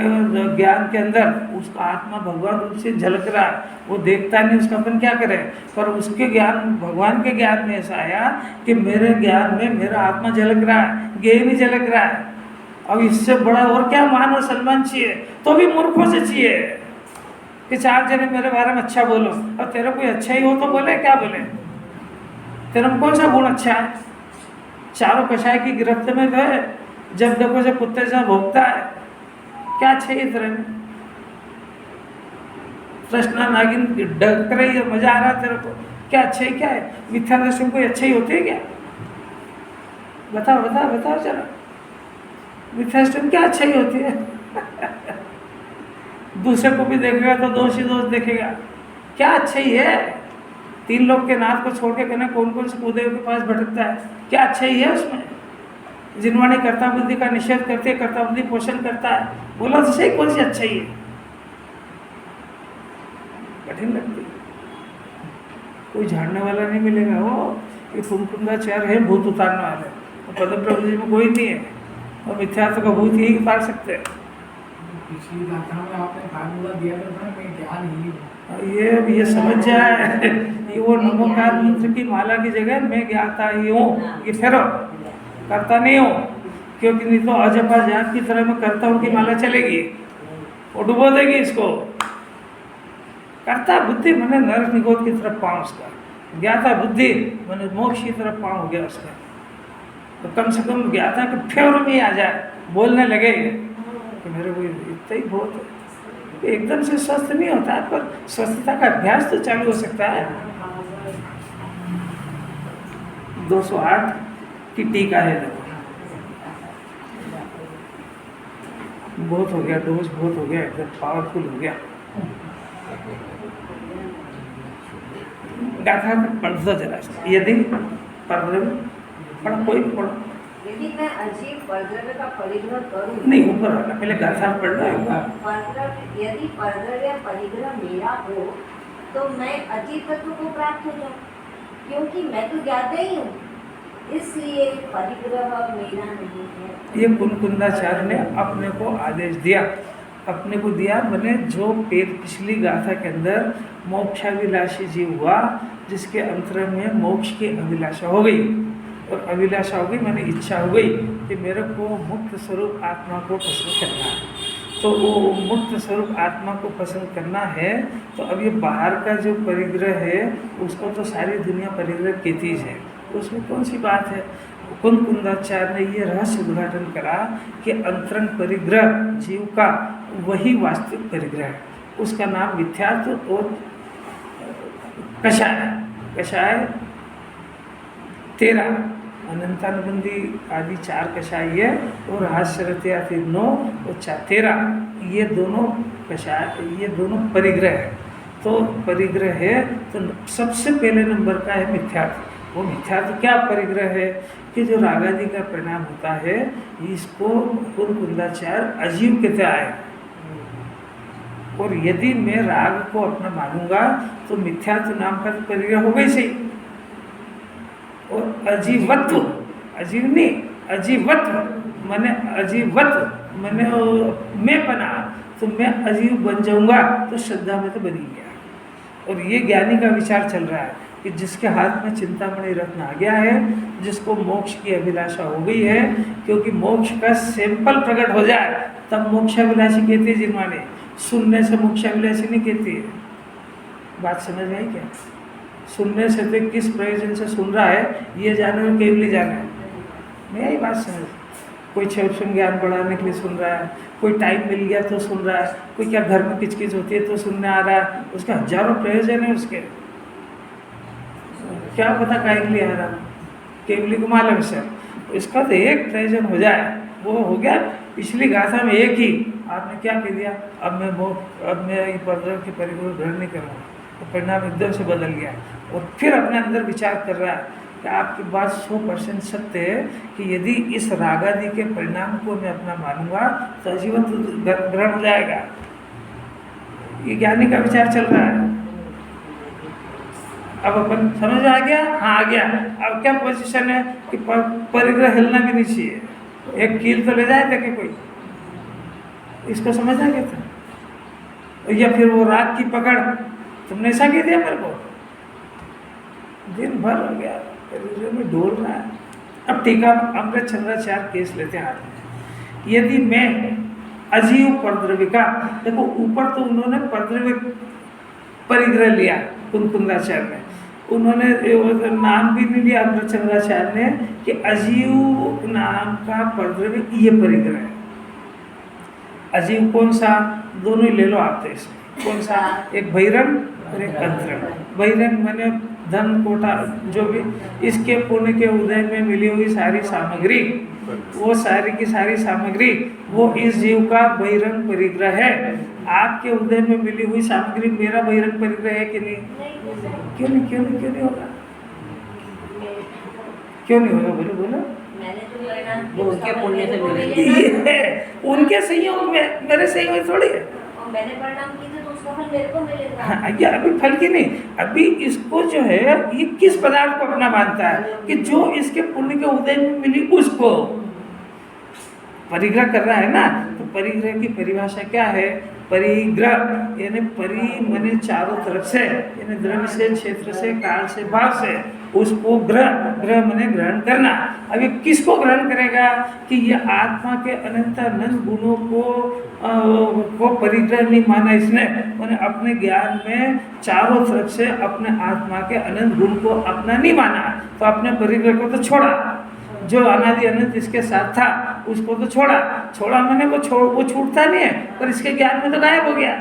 ज्ञान के अंदर उसका आत्मा भगवान रूप से झलक रहा है, वो देखता नहीं, उसका अपन क्या करें, पर उसके ज्ञान, भगवान के ज्ञान में ऐसा आया कि मेरे ज्ञान में मेरा आत्मा झलक रहा है, ज्ञेय नहीं झलक रहा है। अब इससे बड़ा और क्या मान और सम्मान चाहिए? तो भी मूर्खों से चाहिए कि चार जने मेरे बारे में अच्छा बोलो, और तेरा कोई अच्छा ही हो तो बोले, क्या बोले? तेरा में कौन सा गुण अच्छा है? चारों कषाय की गिरफ्त में तो है, जब देखो जब कुत्ते से भोगता है, क्या चाहिए तेरे में? कृष्णा नागिन डक रही है, मजा आ रहा है तेरे को, क्या अच्छा ही क्या है? मिथ्या दर्शन कोई अच्छा ही होती है क्या? बताओ बताओ बताओ जरा, मिथ्या दर्शन क्या अच्छा ही होती है? दूसरे को भी देखेगा तो दोष ही दोष देखेगा, क्या अच्छा ही है? तीन लोग के नाथ को छोड़ के कहना कौन कौन से कुदेव के पास भटकता है, क्या अच्छा ही है उसमें? जिनवाणी कर्ता बुद्धि का निषेध करते, कर्ता बुद्धि पोषण करता है, बोला तो सही, कौन सी अच्छा ही है? कठिन लगती है, कोई झाड़ने वाला नहीं मिलेगा। वो ये कुमकुंदाचार्य है भूत उतारने वाले, और पद्म प्रभु जी में कोई नहीं है, और मिथ्यात्व का भूत यही उतार सकते हैं। पिछली गाथा में आपने फार्मूला दिया था मैं ज्ञान ही हूँ, ये समझ जाए, ये वो नमोकार मंत्र की माला की जगह मैं ज्ञाता ही हूँ, ये फेरो, करता नहीं हूँ, क्योंकि नहीं तो अजपा जात की तरह मैं करता हूँ की माला चलेगी, वो डुबो देगी इसको। करता बुद्धि मैंने नरक निगोद की तरफ पाँव उसका, ज्ञाता बुद्धि मैंने मोक्ष की तरफ पाँव हो गया उसका। तो कम से कम ज्ञाता के फेवर में आ जाए, बोलने लगे कि मेरे को इतना ही बहुत है। एकदम से स्वस्थ नहीं होता है, पर स्वस्थता का अभ्यास तो चालू हो सकता है। 208 की टीका है, देखो बहुत हो गया, डोज बहुत हो गया, एकदम पावरफुल हो गया। गाथा में पढ़ दो जरा, यदि पढ़ो, कोई पढ़ो, यदि मैं अजीब परद्रव्य का परिग्रह करूं, नहीं ऊपर वाला पहले गाथा पढ़ लो। यदि परद्रव्य परिग्रह मेरा हो तो मैं अजीब तत्व को प्राप्त हो जाऊं, क्योंकि मैं तो ज्ञाता ही हूँ, इसलिए परिग्रह मेरा नहीं है। ये कुंदाचार्य ने अपने को आदेश दिया, अपने को दिया, मैंने जो पिछली गाथा के अंदर मोक्षाभिलाषी जीव हुआ, जिसके अंतर में मोक्ष की अभिलाषा हो गई, और अभिलाषा हो गई मैंने इच्छा हो गई कि मेरे को मुक्त स्वरूप आत्मा को पसंद करना है। तो वो मुक्त स्वरूप आत्मा को पसंद करना है, तो अब ये बाहर का जो परिग्रह है उसको तो सारी दुनिया परिग्रह कहती है, तो उसमें कौन सी बात है? कुंदाचार्य ने ये रहस्य उद्घाटन करा कि अंतरंग परिग्रह जीव का वही वास्तविक परिग्रह है, उसका नाम मिथ्यात्व और कषाय। कषाय 13 अनंतानुबंधी आदि 4 कषाय है, और हास्यरत्या 9 और 13, ये दोनों कषाय, ये दोनों परिग्रह है। तो परिग्रह है तो सबसे पहले नंबर का है मिथ्यात्व। वो मिथ्यात्व क्या परिग्रह है कि जो रागादि का परिणाम होता है, इसको कुंदाचार्य अजीव कहते आए, और यदि मैं राग को अपना मानूंगा तो मिथ्यात्व नाम का परिग्रह हो गई सही, और अजीवत्व, अजीव नहीं, अजीवत्व मैंने अजीवत्व मैंने मैं बना, तो मैं अजीव बन जाऊंगा, तो श्रद्धा में तो बनी गया। और ये ज्ञानी का विचार चल रहा है कि जिसके हाथ में चिंतामणि रत्न आ गया है, जिसको मोक्ष की अभिलाषा हो गई है, क्योंकि मोक्ष का सैंपल प्रकट हो जाए तब मोक्षाभिलाषी कहती है जिन्होंने, सुनने से मोक्षाभिलाषी नहीं कहती है। बात समझ में आई क्या? सुनने से तो किस प्रयोजन से सुन रहा है, ये जाने और केवली जाने, मैं यही बात समझ। कोई क्षण ज्ञान बढ़ाने के लिए सुन रहा है, कोई टाइम मिल गया तो सुन रहा है, कोई क्या घर में किचकिच होती है तो सुनने आ रहा है, उसका हजारों प्रयोजन है उसके। क्या पता काय के लिए आ रहा, केवली को मालूम से। इसका तो एक प्रयोजन हो जाए, वो हो गया। पिछली गाथा में एक ही आपने क्या कह दिया, अब मैं ये परद्रव्य के परिग्रह ग्रहण नहीं करूँगा, तो परिणाम एकदम से बदल गया। और फिर अपने अंदर विचार कर रहा है कि आपकी बात 100% सत्य है कि यदि इस रागादि के परिणाम को मैं अपना मानूंगा तो आजीवन तो ग्रहण हो जाएगा। ये ज्ञानी का विचार चल रहा है। अब अपन समझ आ गया, हाँ आ गया। अब क्या पोजीशन है कि परिग्रह हिलना भी नहीं चाहिए, एक कील तो ले जाए थे कि कोई, इसको समझ आ गया था। या फिर वो रात की पकड़, तुमने ऐसा कह दिया मेरे को, दिन भर हो गया परिग्रह में डोल रहा है। अब टीका अमृत चंद्राचार्य केस लेते हैं हाथ में। यदि मैं अजीव परद्रव्य का, देखो ऊपर तो उन्होंने परद्रव्य परिग्रह लिया कुंकुंदाचार्य ने, उन्होंने नाम भी नहीं लिया अमृत चंद्राचार्य ने कि अजीव नाम का परद्रव्य ये परिग्रह है। अजीव कौन सा, दोनों ही ले लो आप तो इसमें, कौन सा, एक बहिरंग और एक अंतरंग। बहिरंग माने धन कोटा जो भी, इसके पुण्य के उदय में मिली हुई सारी सामग्री, वो सारी की सारी सामग्री वो इस जीव का बहिरंग परिग्रह है। आपके उदय में मिली हुई सामग्री मेरा बहिरंग परिग्रह है कि नहीं? क्यों नहीं होगा? क्यों नहीं होगा? बोलो बोलो। वो उनके पुण्य से मिले, उनके संयोग में, मेरे संयोग थोड़ी है। मैंने परिणाम की तो उसका फल मेरे को मिलेगा। हाँ, ये अभी फल की नहीं, अभी इसको जो है ये किस पदार्थ को अपना मानता है कि जो इसके पुण्य के उदय में मिली उसको परिग्रह कर रहा है ना। तो परिग्रह की परिभाषा क्या है? परिग्रह यानी परि मने चारों तरफ से, यानी द्रव्य से, क्षेत्र से, काल से, भाव से, उसको ग्रह मने ग्रहण करना। अब ये किसको ग्रहण करेगा कि ये आत्मा के अनंत अनंत गुणों को परिग्रह नहीं माना इसने, मैंने अपने ज्ञान में चारों तरफ से अपने आत्मा के अनंत गुण को अपना नहीं माना, तो अपने परिग्रह को तो छोड़ा। जो अनादि अनंत इसके साथ था उसको तो छोड़ा मैंने, वो छूटता नहीं है, पर इसके ज्ञान में तो गायब हो गया।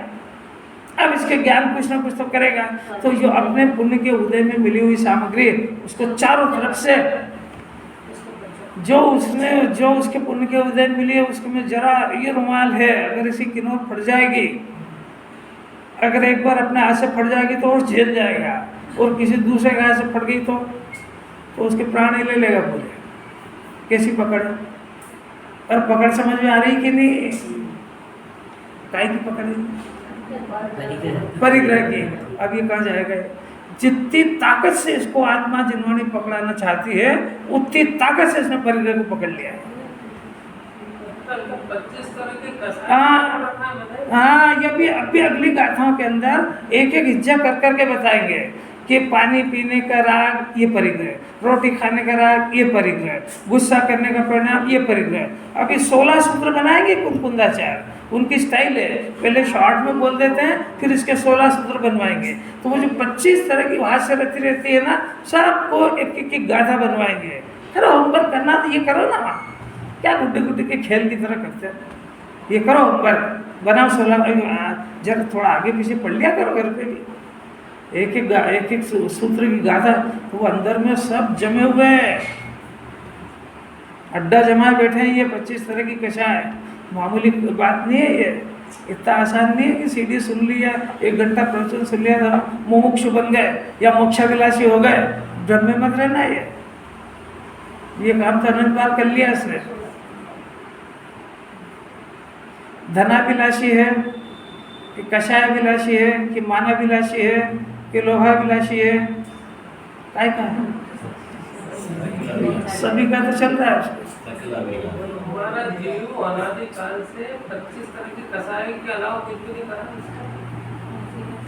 अब इसके ज्ञान कुछ ना कुछ तो करेगा। तो जो अपने पुण्य के उदय में मिली हुई सामग्री उसको चारों तरफ से, जो उसके पुण्य के उदय में मिली है उसके में जरा ये रुमाल है, अगर इसी किनोर फट जाएगी, अगर एक बार अपने हाथ से फट जाएगी तो और झेल जाएगा, और किसी दूसरे के हाथ से फट गई तो उसके प्राण ही ले लेगा पूरे। कैसी पकड़? और पकड़ समझ में आ रही कि नहीं? काय की पकड़ है? परिग्रह की। अब ये कहा जाएगा जितनी ताकत से इसको आत्मा जिन्होंने पकड़ाना चाहती है उतनी ताकत से इसने परिग्रह को पकड़ लिया है। हाँ, ये भी अभी अगली गाथाओं के अंदर एक एक हिज्जा कर करके बताएंगे कि पानी पीने का राग ये परिग्रह, रोटी खाने का राग ये परिग्रह, गुस्सा करने का परिणाम ये परिग्रह। अभी 16 सूत्र बनाएंगे कुंकुंदाचार्य, उनकी स्टाइल है, पहले शॉर्ट में बोल देते हैं फिर इसके 16 सूत्र बनवाएंगे। तो वो जो 25 तरह की भाषा रची रहती है ना, सबको एक एक गाथा बनवाएंगे। अरे होमवर्क करना तो ये करो ना, क्या गुड्डे के खेल की तरह करते हैं? ये करो होमवर्क, बनाओ 16, जरा थोड़ा आगे पीछे पढ़ लिया करो घर पे भी, एक एक सूत्र की गाथा, तो वो अंदर में सब जमे हुए हैं, अड्डा जमा बैठे हैं। ये 25 तरह की कषाय मामूली बात नहीं है, ये इतना आसान नहीं है कि सीडी सुन लिया, 1 घंटा प्रवचन सुन लिया था मुमुक्षु बन गए या मोक्षाभिलाषी हो गए। भ्रम में मत रहना, ये काम तो अनंत बार कर लिया इसने। धनाभिलाषी है कि कषायाभिलाषी है कि मानाभिलाषी है कि लोहाभिलाषी है, काय का है? सभी का तो चल रहा है उसको। हमारा जीव अनादि काल से 25 तरह की कसाई के अलावा कुछ भी नहीं करा।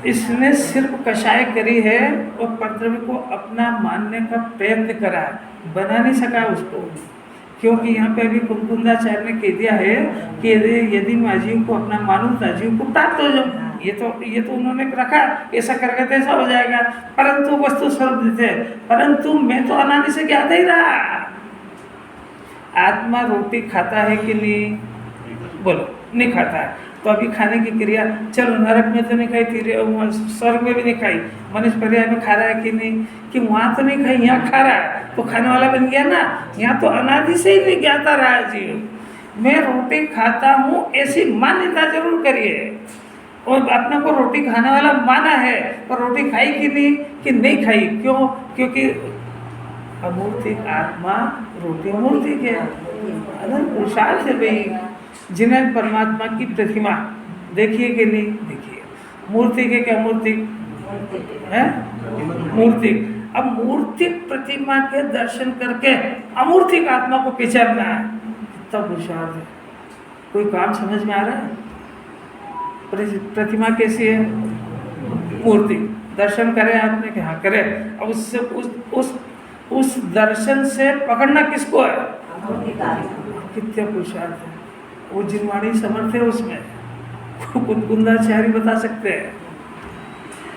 इसने सिर्फ कषाय करी है और परद्रव्य को अपना मानने का प्रयत्न करा है, बना नहीं सका उसको। क्योंकि यहाँ पे अभी कुंकुंदाचार्य ने कह दिया है कि यदि मैं अजीव को अपना मानूं तो अजीव को प्राप्त हो जाऊं। ये तो उन्होंने रखा, ऐसा करके तो ऐसा हो जाएगा, परंतु वस्तु स्वरूप देते, परंतु मैं तो अनादि से ज्ञाता ही रहा। आत्मा रोटी खाता है कि नहीं? बोलो, नहीं खाता है। तो अभी खाने की क्रिया, चलो नरक में तो नहीं खाई थी, स्वर्ग में भी नहीं खाई, मनुष्य पर्याय में खा रहा है कि नहीं, कि वहाँ तो नहीं खाई, यहाँ खा रहा है, तो खाने वाला बन गया ना। यहाँ तो अनादि से ही नहीं ज्ञाता रहा है जीव। मैं रोटी खाता हूँ ऐसी मान्यता जरूर करिए, और अपने को रोटी खाने वाला माना है, पर रोटी खाई कि नहीं खाई, क्यों? क्योंकि अमूर्तिक आत्मा रोटी मूर्तिक है, अनंत पुरुषार्थ है भाई। जिन्हें परमात्मा की प्रतिमा देखिए कि नहीं देखिए, मूर्तिक है क्या मूर्तिक है? मूर्तिक। अब मूर्तिक प्रतिमा के दर्शन करके अमूर्तिक आत्मा को पहचानना है, कितना पुरुषार्थ है। कोई काम समझ में आ रहा है? प्रतिमा कैसी है? मूर्ति। दर्शन करें आपने कि हाँ करें, अब उससे उस दर्शन से पकड़ना किसको है? कितना पुरुषार्थ है। वो जिनवाणी समर्थ है उसमें, कुंदाचारी बता सकते हैं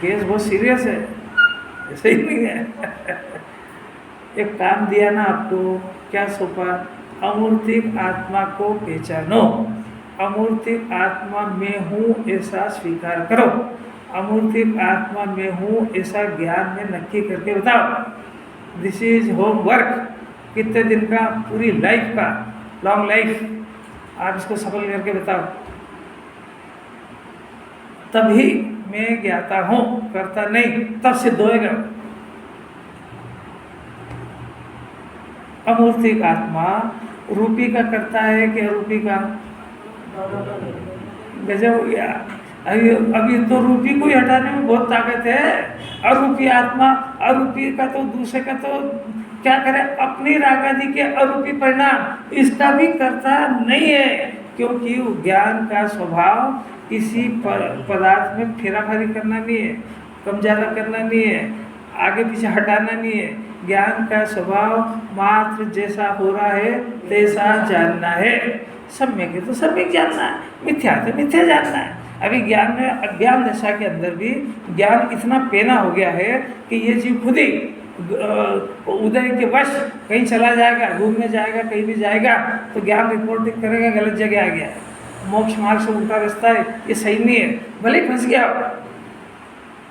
केस बहुत सीरियस है, ऐसे ही नहीं है। एक काम दिया ना आपको, क्या सौंपा? अमूर्तिक आत्मा को पहचानो, अमूर्तिक आत्मा में हूँ ऐसा स्वीकार करो, अमूर्तिक आत्मा में हूँ ऐसा ज्ञान में नक्की करके बताओ। This is homework. कितने दिन का? पूरी लाइफ का, लॉन्ग लाइफ। आप इसको सफल करके बताओ, तभी मैं ज्ञाता हूँ, करता नहीं, तब सिद्ध होएगा। अमूर्तिक आत्मा रूपी का करता है कि अरूपी का? गजब हो गया। अभी तो रूपी को ही हटाने में बहुत ताकत है। अरूपी आत्मा, अरूपी का तो दूसरे का तो क्या करे, अपनी रागादि के अरूपी परिणाम इसका भी करता नहीं है, क्योंकि ज्ञान का स्वभाव किसी पदार्थ में फेराफेरी करना नहीं है, कम ज़्यादा करना नहीं है, आगे पीछे हटाना नहीं है। ज्ञान का स्वभाव मात्र जैसा हो रहा है तैसा जानना है। सम्यक है तो सम्यक जानना है, मिथ्या तो मिथ्या जानना है। अभी ज्ञान में, अज्ञान दशा के अंदर भी ज्ञान इतना पेना हो गया है कि ये जीव खुद ही उदय के वश कहीं चला जाएगा, घूमने जाएगा, कहीं भी जाएगा तो ज्ञान रिपोर्टिंग करेगा गलत जगह आ गया है, मोक्ष मार्ग से उल्टा रास्ता है, ये सही नहीं है, भले ही फंस गया।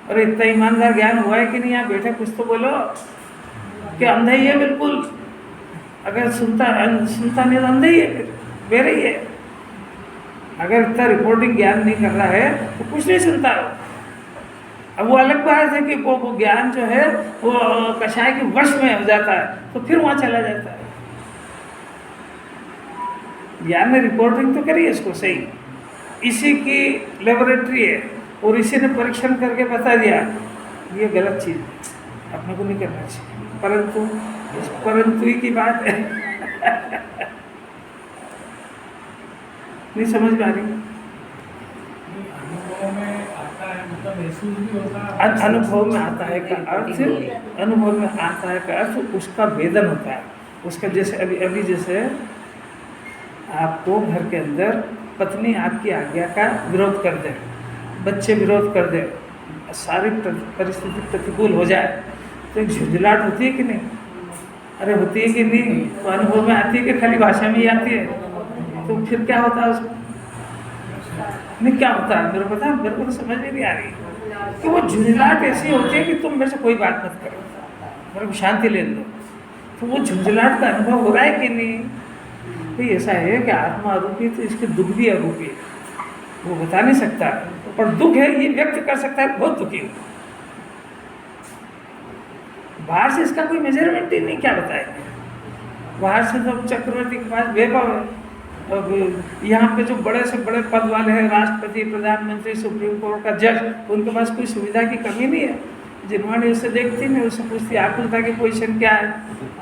अरे इतना ईमानदार ज्ञान हुआ है कि नहीं? यहाँ बैठे कुछ तो बोलो, कि अंधा ही है बिल्कुल। अगर सुनता नहीं तो अंधा ही है, बेरे ही है। अगर इतना रिपोर्टिंग ज्ञान नहीं कर रहा है तो कुछ नहीं सुनता है। अब वो अलग बात है कि वो ज्ञान जो है वो कषाय के वश में हो जाता है तो फिर वहाँ चला जाता है। ज्ञान ने रिपोर्टिंग तो करी है इसको सही, इसी की लेबोरेटरी है और इसी ने परीक्षण करके बता दिया ये गलत चीज़ है, अपने को नहीं करना चाहिए। परंतु ही की बात है। नहीं समझ में आ रही? अनुभव में आता है, मतलब महसूस भी होता है। अनुभव में आता है का अर्थ, अनुभव में आता है का अर्थ उसका वेदन होता है उसका। जैसे अभी जैसे आपको घर के अंदर पत्नी आपकी आज्ञा का विरोध कर दे, बच्चे विरोध कर दे, सारी परिस्थिति प्रतिकूल हो जाए तो एक झुंझलाहट होती है कि नहीं? अरे होती है कि नहीं? तो अनुभव में आती है कि खाली भाषा में ही आती है? तो फिर क्या होता है उसमें? नहीं क्या होता है मेरे को पता, मेरे को तो समझ में नहीं आ रही कि वो झुंझलाहट ऐसी होती है कि तुम मेरे से कोई बात मत करो, मेरे को शांति ले लो। तो वो झुंझलाहट का अनुभव हो रहा है कि नहीं? तो ऐसा है कि आत्मा अरूपी तो इसके दुख भी अरूपी है, वो बता नहीं सकता, पर दुख है ये व्यक्त कर सकता है, बहुत दुखी हो। बाहर से इसका कोई मेजरमेंट ही नहीं, क्या बताएंगे? बाहर से तो चक्रवर्ती के पास वैभव है, यहाँ पे जो बड़े से बड़े पद वाले हैं, राष्ट्रपति, प्रधानमंत्री, सुप्रीम कोर्ट का जज, उनके पास कोई सुविधा की कमी नहीं है। जिन्होंने उससे देखती नहीं, उससे पूछती आकुलता की पोजीशन क्या है,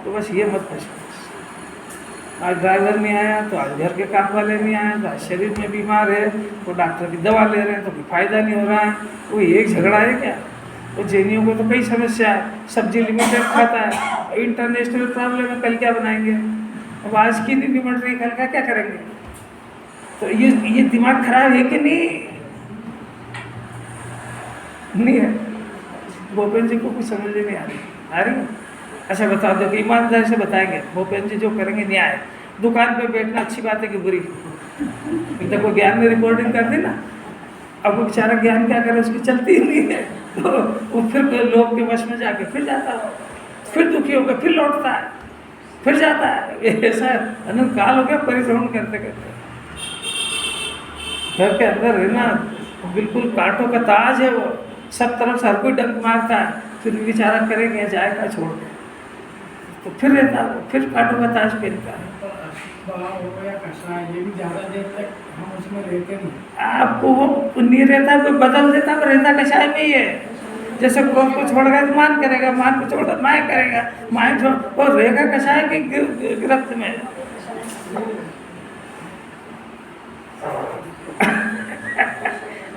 तो बस ये मत पूछो। आज ड्राइवर नहीं आया तो आज घर के काम वाले नहीं आए, तो आज शरीर में बीमार है तो डॉक्टर की दवा ले रहे हैं तो कोई फायदा नहीं हो रहा है। वो एक झगड़ा है क्या? वो जैनियों को तो कई समस्या है, सब्जी लिमिटेड खाता है, इंटरनेशनल प्रॉब्लम है, कल क्या बनाएंगे? अब आज की नहीं निमट रही, कल का क्या करेंगे? तो ये दिमाग खराब है कि नहीं है? भूपेन जी को कुछ समझ नहीं आ रही? अच्छा बता दो कि ईमानदारी से बताएंगे, भूपेन जी जो करेंगे न्याय, दुकान पे बैठना अच्छी बात है कि बुरी? देखो ज्ञान ने रिकॉर्डिंग कर दी ना, अब वो बेचारा ज्ञान क्या करे, उसकी चलती ही नहीं है, तो वो फिर लोग के वश में जाके फिर जाता हो, फिर दुखी होकर फिर लौटता है, फिर जाता है। ऐसा अनंत काल हो गया परिभ्रमण करते करते। घर के अंदर है ना बिल्कुल कांटों का ताज है वो, सब तरफ से हर कोई डंक मारता है, फिर विचारा करेंगे जाएगा छोड़ के, तो फिर रहता है, फिर कांटों का ताज पहनता है। हो गया कषाय, ये भी ज़्यादा देर तक हम उसमें रहते नहीं। आपको वो नहीं रहता, कोई बदल देता, वो रहता कषाय में ही है। जैसे क्रोध को छोड़ेगा तो मान करेगा, मान को छोड़कर माया करेगा, माया छोड़ और रहेगा कषाय की गिरफ्त में।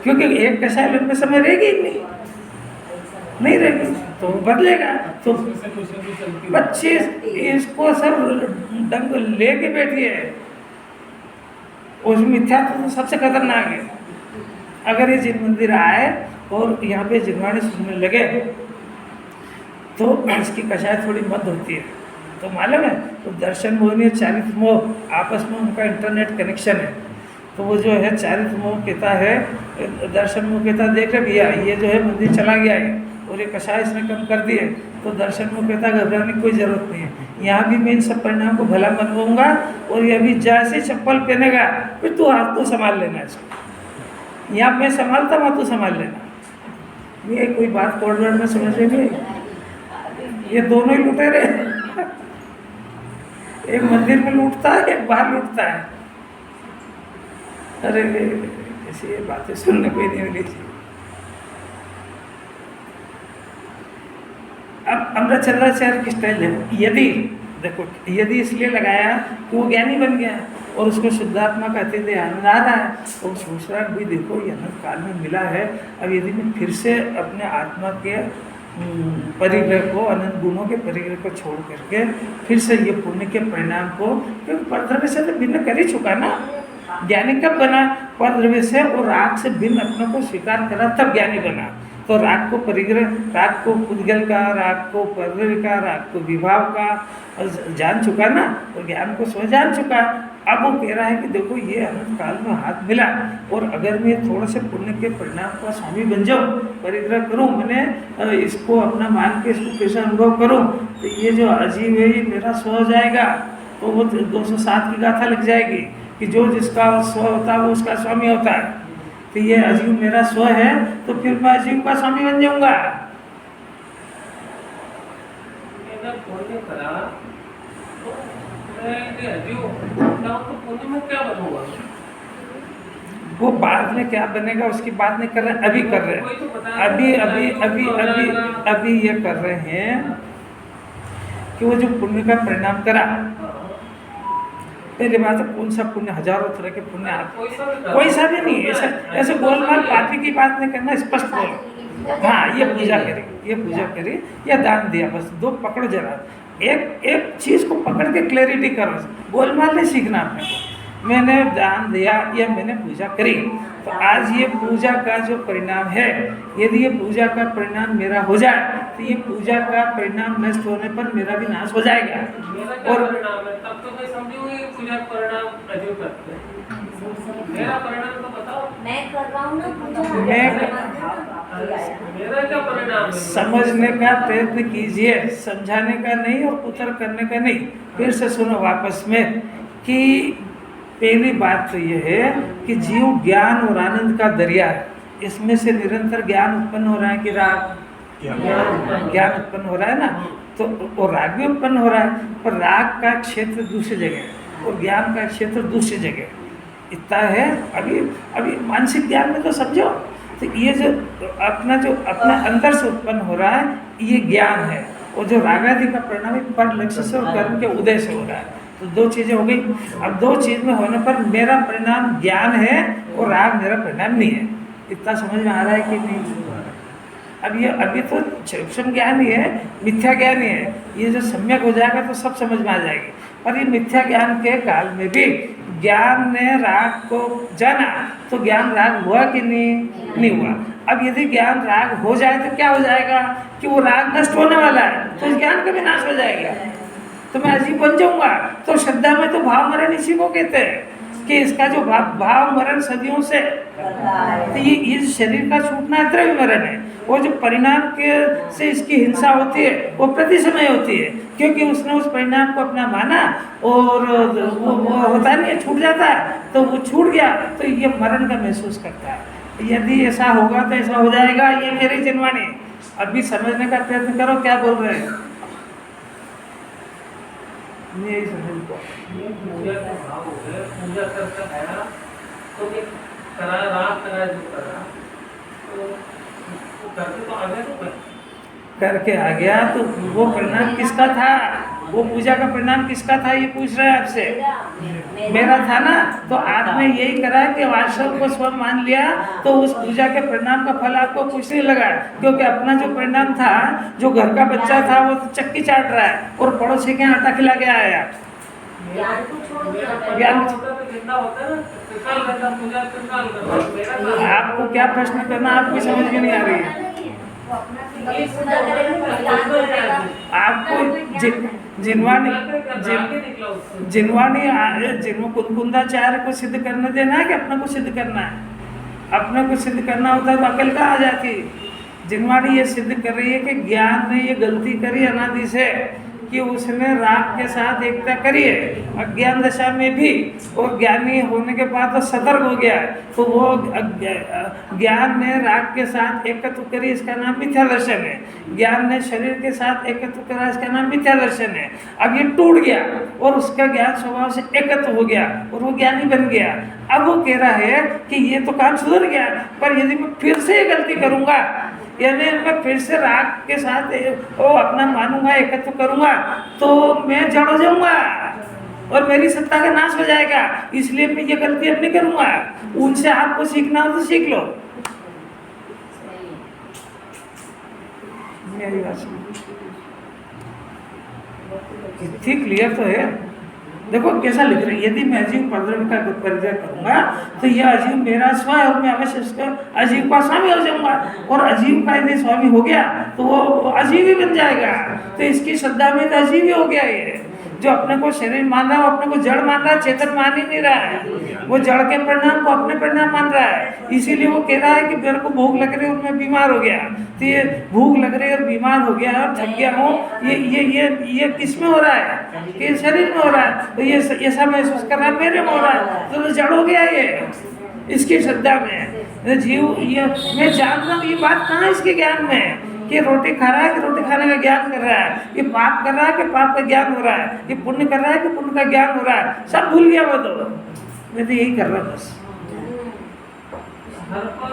क्योंकि एक कषाय लंबे समय रहेगी ही नहीं रहेगी, तो बदलेगा। तो 25 इसको सब डंग लेके बैठी है, उस मिथ्या तो सबसे खतरनाक है। अगर ये जिन मंदिर आए और यहाँ पे जिनवाणी सुनने लगे तो इसकी कषाय थोड़ी मद होती है, तो मालूम है, तो दर्शन मोह चारित्र मोह आपस में उनका इंटरनेट कनेक्शन है। तो वो जो है चारित्र मोह कहता है, दर्शन मोह कहता है देख भैया ये जो है मंदिर चला गया है और ये कषाय इसने कम कर दिए, तो दर्शन मोह कहता है घबराने की कोई ज़रूरत नहीं है, यहाँ भी मैं इन सब परिणाम को भला मनवाऊंगा और ये अभी जैसे चप्पल पहनेगा फिर तू हाथ तो संभाल लेना इसको, यहाँ मैं संभालता वहाँ तू संभाल लेना। ये कोई बात कोड वर्ड में समझ नहीं, ये दोनों ही लुटेरे, एक मंदिर में लूटता है एक बाहर लूटता है। अरे ऐसी बातें सुनने को ही नहीं मिली थी। अब अमृतचंद्राचार्य की स्टाइल है, यदि देखो यदि इसलिए लगाया कि वो ज्ञानी बन गया और उसको शुद्धात्मा का अत्यंत आनंद आ रहा है, तो वो सोच रहा है भाई देखो ये अनंत काल में मिला है, अब यदि मैं फिर से अपने आत्मा के परिग्रह को, अनंत गुणों के परिग्रह को छोड़ करके फिर से ये पुण्य के परिणाम को, क्योंकि परद्रव्य से तो भिन्न कर ही चुका ना। ज्ञानी कब बना? परद्रव्य से और राग से भिन्न अपने को स्वीकार करा तब ज्ञानी बना। तो राग को परिग्रह, राग को पुद्गल का, राग को परद्रव्य का, राग को विभाव का जान चुका ना, और ज्ञान को स्व जान चुका। अब वो कह रहा है कि देखो ये अनंत काल में हाथ मिला और अगर मैं थोड़ा से पुण्य के परिणाम का स्वामी बन जाऊँ, परिग्रह करूँ, मैंने इसको अपना मान के इसको कैसे अनुभव करूँ, तो ये जो अजीब है ये मेरा स्व हो जाएगा। तो वो 207 की गाथा लग जाएगी कि जो जिसका स्व होता है वो उसका स्वामी होता है। तो ये अजीव मेरा स्व है, तो फिर मैं अजीव का स्वामी बन जाऊंगा। वो बाद में क्या बनेगा उसकी बात नहीं कर रहे, अभी कर रहे हैं, अभी अभी अभी अभी अभी ये कर रहे हैं कि वो जो पुण्य का परिणाम करा, पहले बात है कौन सा पुण्य, हजारों तरह के पुण्य आते, कोई सा भी नहीं, ऐसा ऐसे गोलमाल पापी की बात नहीं करना, स्पष्ट बोलो। हाँ ये पूजा करी, ये पूजा करी या दान दिया, बस दो पकड़ो जरा, एक चीज़ को पकड़ के क्लैरिटी करो, गोलमाल नहीं सीखना आपने को। मैंने दान दिया या मैंने पूजा करी, तो आज ये पूजा का जो परिणाम है, यदि ये पूजा का परिणाम मेरा हो जाए तो ये पूजा का परिणाम नष्ट होने पर मेरा भी नाश हो जाएगा। और तब तो मैं समझूंगी पूजा परिणाम अजीब करते हैं, मेरा परिणाम तो बताओ। मैं कर रहा हूँ ना पूजा, मेरा क्या परिणाम है? समझने का प्रयत्न कीजिए, समझाने का नहीं और पुत्र करने का नहीं। फिर से सुनो वापस में कि पहली बात तो ये है कि जीव ज्ञान और आनंद का दरिया है, इसमें से निरंतर ज्ञान उत्पन्न हो रहा है कि राग, ज्ञान उत्पन्न हो रहा है ना, तो और राग भी उत्पन्न हो रहा है, पर राग का क्षेत्र दूसरी जगह है और ज्ञान का क्षेत्र दूसरी जगह। इतना है अभी अभी मानसिक ज्ञान में तो समझो, तो ये जो अपना अंदर से उत्पन्न हो रहा है ये ज्ञान है, और जो रागादि का परिणाम पर लक्ष्य से और कर्म के उदय से हो रहा है। तो दो चीज़ें हो गई। अब दो चीज़ में होने पर मेरा परिणाम ज्ञान है और राग मेरा परिणाम नहीं है। इतना समझ में आ रहा है कि नहीं? अब ये अभी तो सूक्ष्म ज्ञान ही है, मिथ्या ज्ञान ही है। ये जो सम्यक हो जाएगा तो सब समझ में आ जाएगी। पर ये मिथ्या ज्ञान के काल में भी ज्ञान ने राग को जाना, तो ज्ञान राग हुआ कि नहीं हुआ। अब यदि ज्ञान राग हो जाए तो क्या हो जाएगा कि वो राग नष्ट होने वाला है, तो उस ज्ञान का भी नाश हो जाएगा, तो मैं अजीब बन जाऊंगा। तो श्रद्धा में तो भाव मरण इसी को कहते हैं। कि इसका जो भाव मरण सदियों से, करता है। तो ये इस शरीर का छूटना इतना भी मरण है। वो जो परिणाम के से इसकी हिंसा होती है वो प्रति समय होती है, क्योंकि उसने उस परिणाम को अपना माना और वो होता नहीं है, छूट जाता है, तो वो छूट गया तो ये मरण का महसूस करता है। यदि ऐसा होगा तो ऐसा हो जाएगा, ये मेरी जिनवाणी। अभी समझने का प्रयत्न करो क्या बोल रहे हैं। यही समझ को पूजा का भाव हो गया, पूजा करता है तो ये करा रात करा जो करा तो करके तो आ गया, तो करके आ गया, तो वो परिणाम किसका था? वो पूजा का परिणाम किसका था ये पूछ रहे हैं आपसे। मेरा था ना। तो आपने यही करा कि वास्तव को स्व मान लिया, तो उस पूजा के परिणाम का फल आपको कुछ नहीं लगा, क्योंकि अपना जो परिणाम था, जो घर का बच्चा था वो तो चक्की चाट रहा है और पड़ोसी के यहाँ आटा खिला के आया। ज्ञान को छोड़ दिया। ज्ञान होता तो जिंदा होता है ना, त्रिकाल करता पूजा त्रिकाल करता मेरा काम। आपको क्या प्रश्न करना आपको समझ में नहीं आ रही है। कभी पूजा करेंगे तो ज्ञान करेगा। आपको जिनवाणी कुंकुंदाचार्य को सिद्ध करने देना है कि अपने को सिद्ध करना है? अपने को सिद्ध करना होता है तो अकल कहाँ आ जाती। जिनवाणी ये सिद्ध कर रही है कि ज्ञान ने ये गलती करी अनादि से कि उसने राग के साथ एकता करी है अज्ञान दशा में भी, और ज्ञानी होने के बाद तो सतर्क हो गया, तो वो ज्ञान ने राग के साथ एकत्व करी, इसका नाम मिथ्या दर्शन है। ज्ञान ने शरीर के साथ एकत्व करा, इसका नाम मिथ्या दर्शन है। अब ये टूट गया और उसका ज्ञान स्वभाव से एकत्व हो गया और वो ज्ञानी बन गया। अब वो कह रहा है कि ये तो काम सुधर गया, पर यदि मैं फिर से ये गलती करूँगा, यानी मैं फिर से राग के साथ वो अपना मानूंगा, एकत्व करूंगा, तो मैं जड़ हो जाऊंगा और मेरी सत्ता का नाश हो जाएगा। इसलिए मैं ये गलती अब नहीं करूंगा। उनसे आपको सीखना हो तो सीख लो। मेरी बात सुनो, कितनी क्लियर तो है। देखो कैसा लिख रहे हैं, यदि मैं अजीव प्रद्रव्य का परिचय करूंगा तो यह अजीव मेरा स्व है और मैं अवश्य उसका अजीव का स्वामी हो जाऊंगा, और अजीव का यदि स्वामी हो गया तो वो अजीव ही बन जाएगा। तो इसकी श्रद्धा में तो अजीव ही हो गया ये। जो अपने को शरीर मान रहा है वो अपने को जड़ मान रहा है, चेतन मान ही नहीं रहा है। वो जड़ के परिणाम को अपने परिणाम मान रहा है। इसीलिए वो कह रहा है कि मेरे को भूख लग रही है और मैं बीमार हो गया। तो ये भूख लग रही है और बीमार हो गया और थक गया हूँ, ये किस में हो रहा है? कि शरीर में हो रहा है। तो ये ऐसा महसूस कर रहा है मेरे में हो रहा है, तो जड़ हो गया ये इसकी श्रद्धा में। जीव ये मैं जान रहा हूँ, ये बात कहाँ इसके ज्ञान में कि रोटी खा रहा है कि रोटी खाने का ज्ञान कर रहा है, ये पाप कर रहा है कि पाप का ज्ञान हो रहा है, ये पुण्य कर रहा है कि पुण्य का ज्ञान हो रहा है, सब भूल गया वो। तो मैं तो यही कर रहा बस। हर पल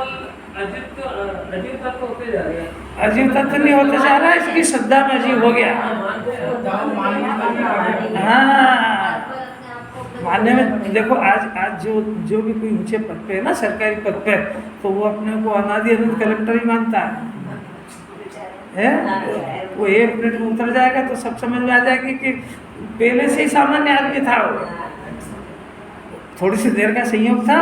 अजीब तत्व होते जा रहे हैं। अजीब तत्व नहीं होते जा रहा है, इसकी श्रद्धा में अजीब हो गया। हाँ, मानने में देखो आज जो भी कोई ऊंचे पद पे है ना, सरकारी पद पे, तो वो अपने को अनादि अनंत कलेक्टर ही मानता है। वो 1 मिनट में उतर जाएगा तो सब समझ में आ जाएगी कि पहले से ही सामान्य आदमी था वो, थोड़ी सी देर का संयोग था।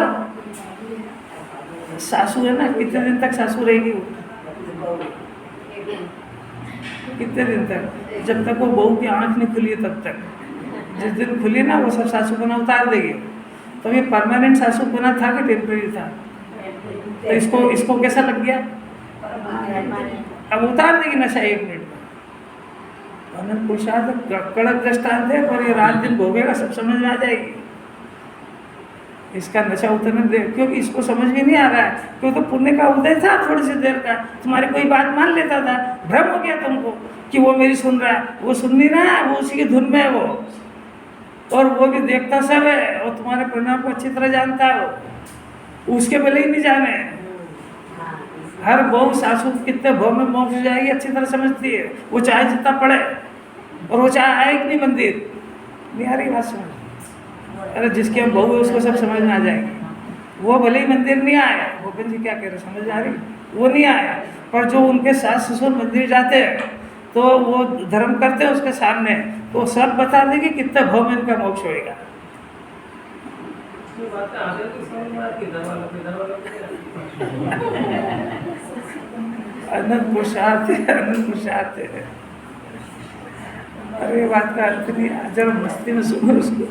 सासू है ना, कितने दिन तक सासू रहेगी वो? कितने दिन तक? जब तक वो बहू की आंख नहीं खुली है तब तक। जिस दिन खुली ना वो सब सासू पना उतार देगी। तो ये परमानेंट सासू पना था कि टेम्परेरी था? तो इसको कैसा लग गया? अब उतार देगी नशा 1 मिनट में। अनंत पुरुषार्थ कड़क दृष्टांत है, पर ये रात दिन भोगेगा सब समझ में आ जाएगी। इसका नशा उतरने दे, क्योंकि इसको समझ में नहीं आ रहा है। क्यों? तो पुण्य का उदय था थोड़ी सी देर का, तुम्हारी कोई बात मान लेता था, भ्रम हो गया तुमको कि वो मेरी सुन रहा है। वो सुन नहीं रहा है, वो उसी की धुन में है वो, और वो भी देखता सब है और तुम्हारे परिणाम को अच्छी तरह जानता है वो, उसके भले ही नहीं जाने। हर बहू सासू कितने भाव में मोक्ष हो जाएगी अच्छी तरह समझती है। वो चाहे जितना पढ़े और वो चाहे आए कि नहीं मंदिर, नहीं आ रही बात समझ? अरे जिसकी हम बहू है उसको सब समझ में आ जाएगी। वो भले ही मंदिर नहीं आया, भूपेंद्र जी क्या कह रहे समझ आ रही? वो नहीं आया, पर जो उनके सास ससुर मंदिर जाते हैं तो वो धर्म करते हैं उसके सामने, तो सब बता देंगे कितने भाव में इनका मोक्ष होएगा। अनंत पुरुषार्थ है, अनंत पुरुषार्थ है। अरे बात का अर्थ नहीं, जरा मस्ती में सुनो उसको।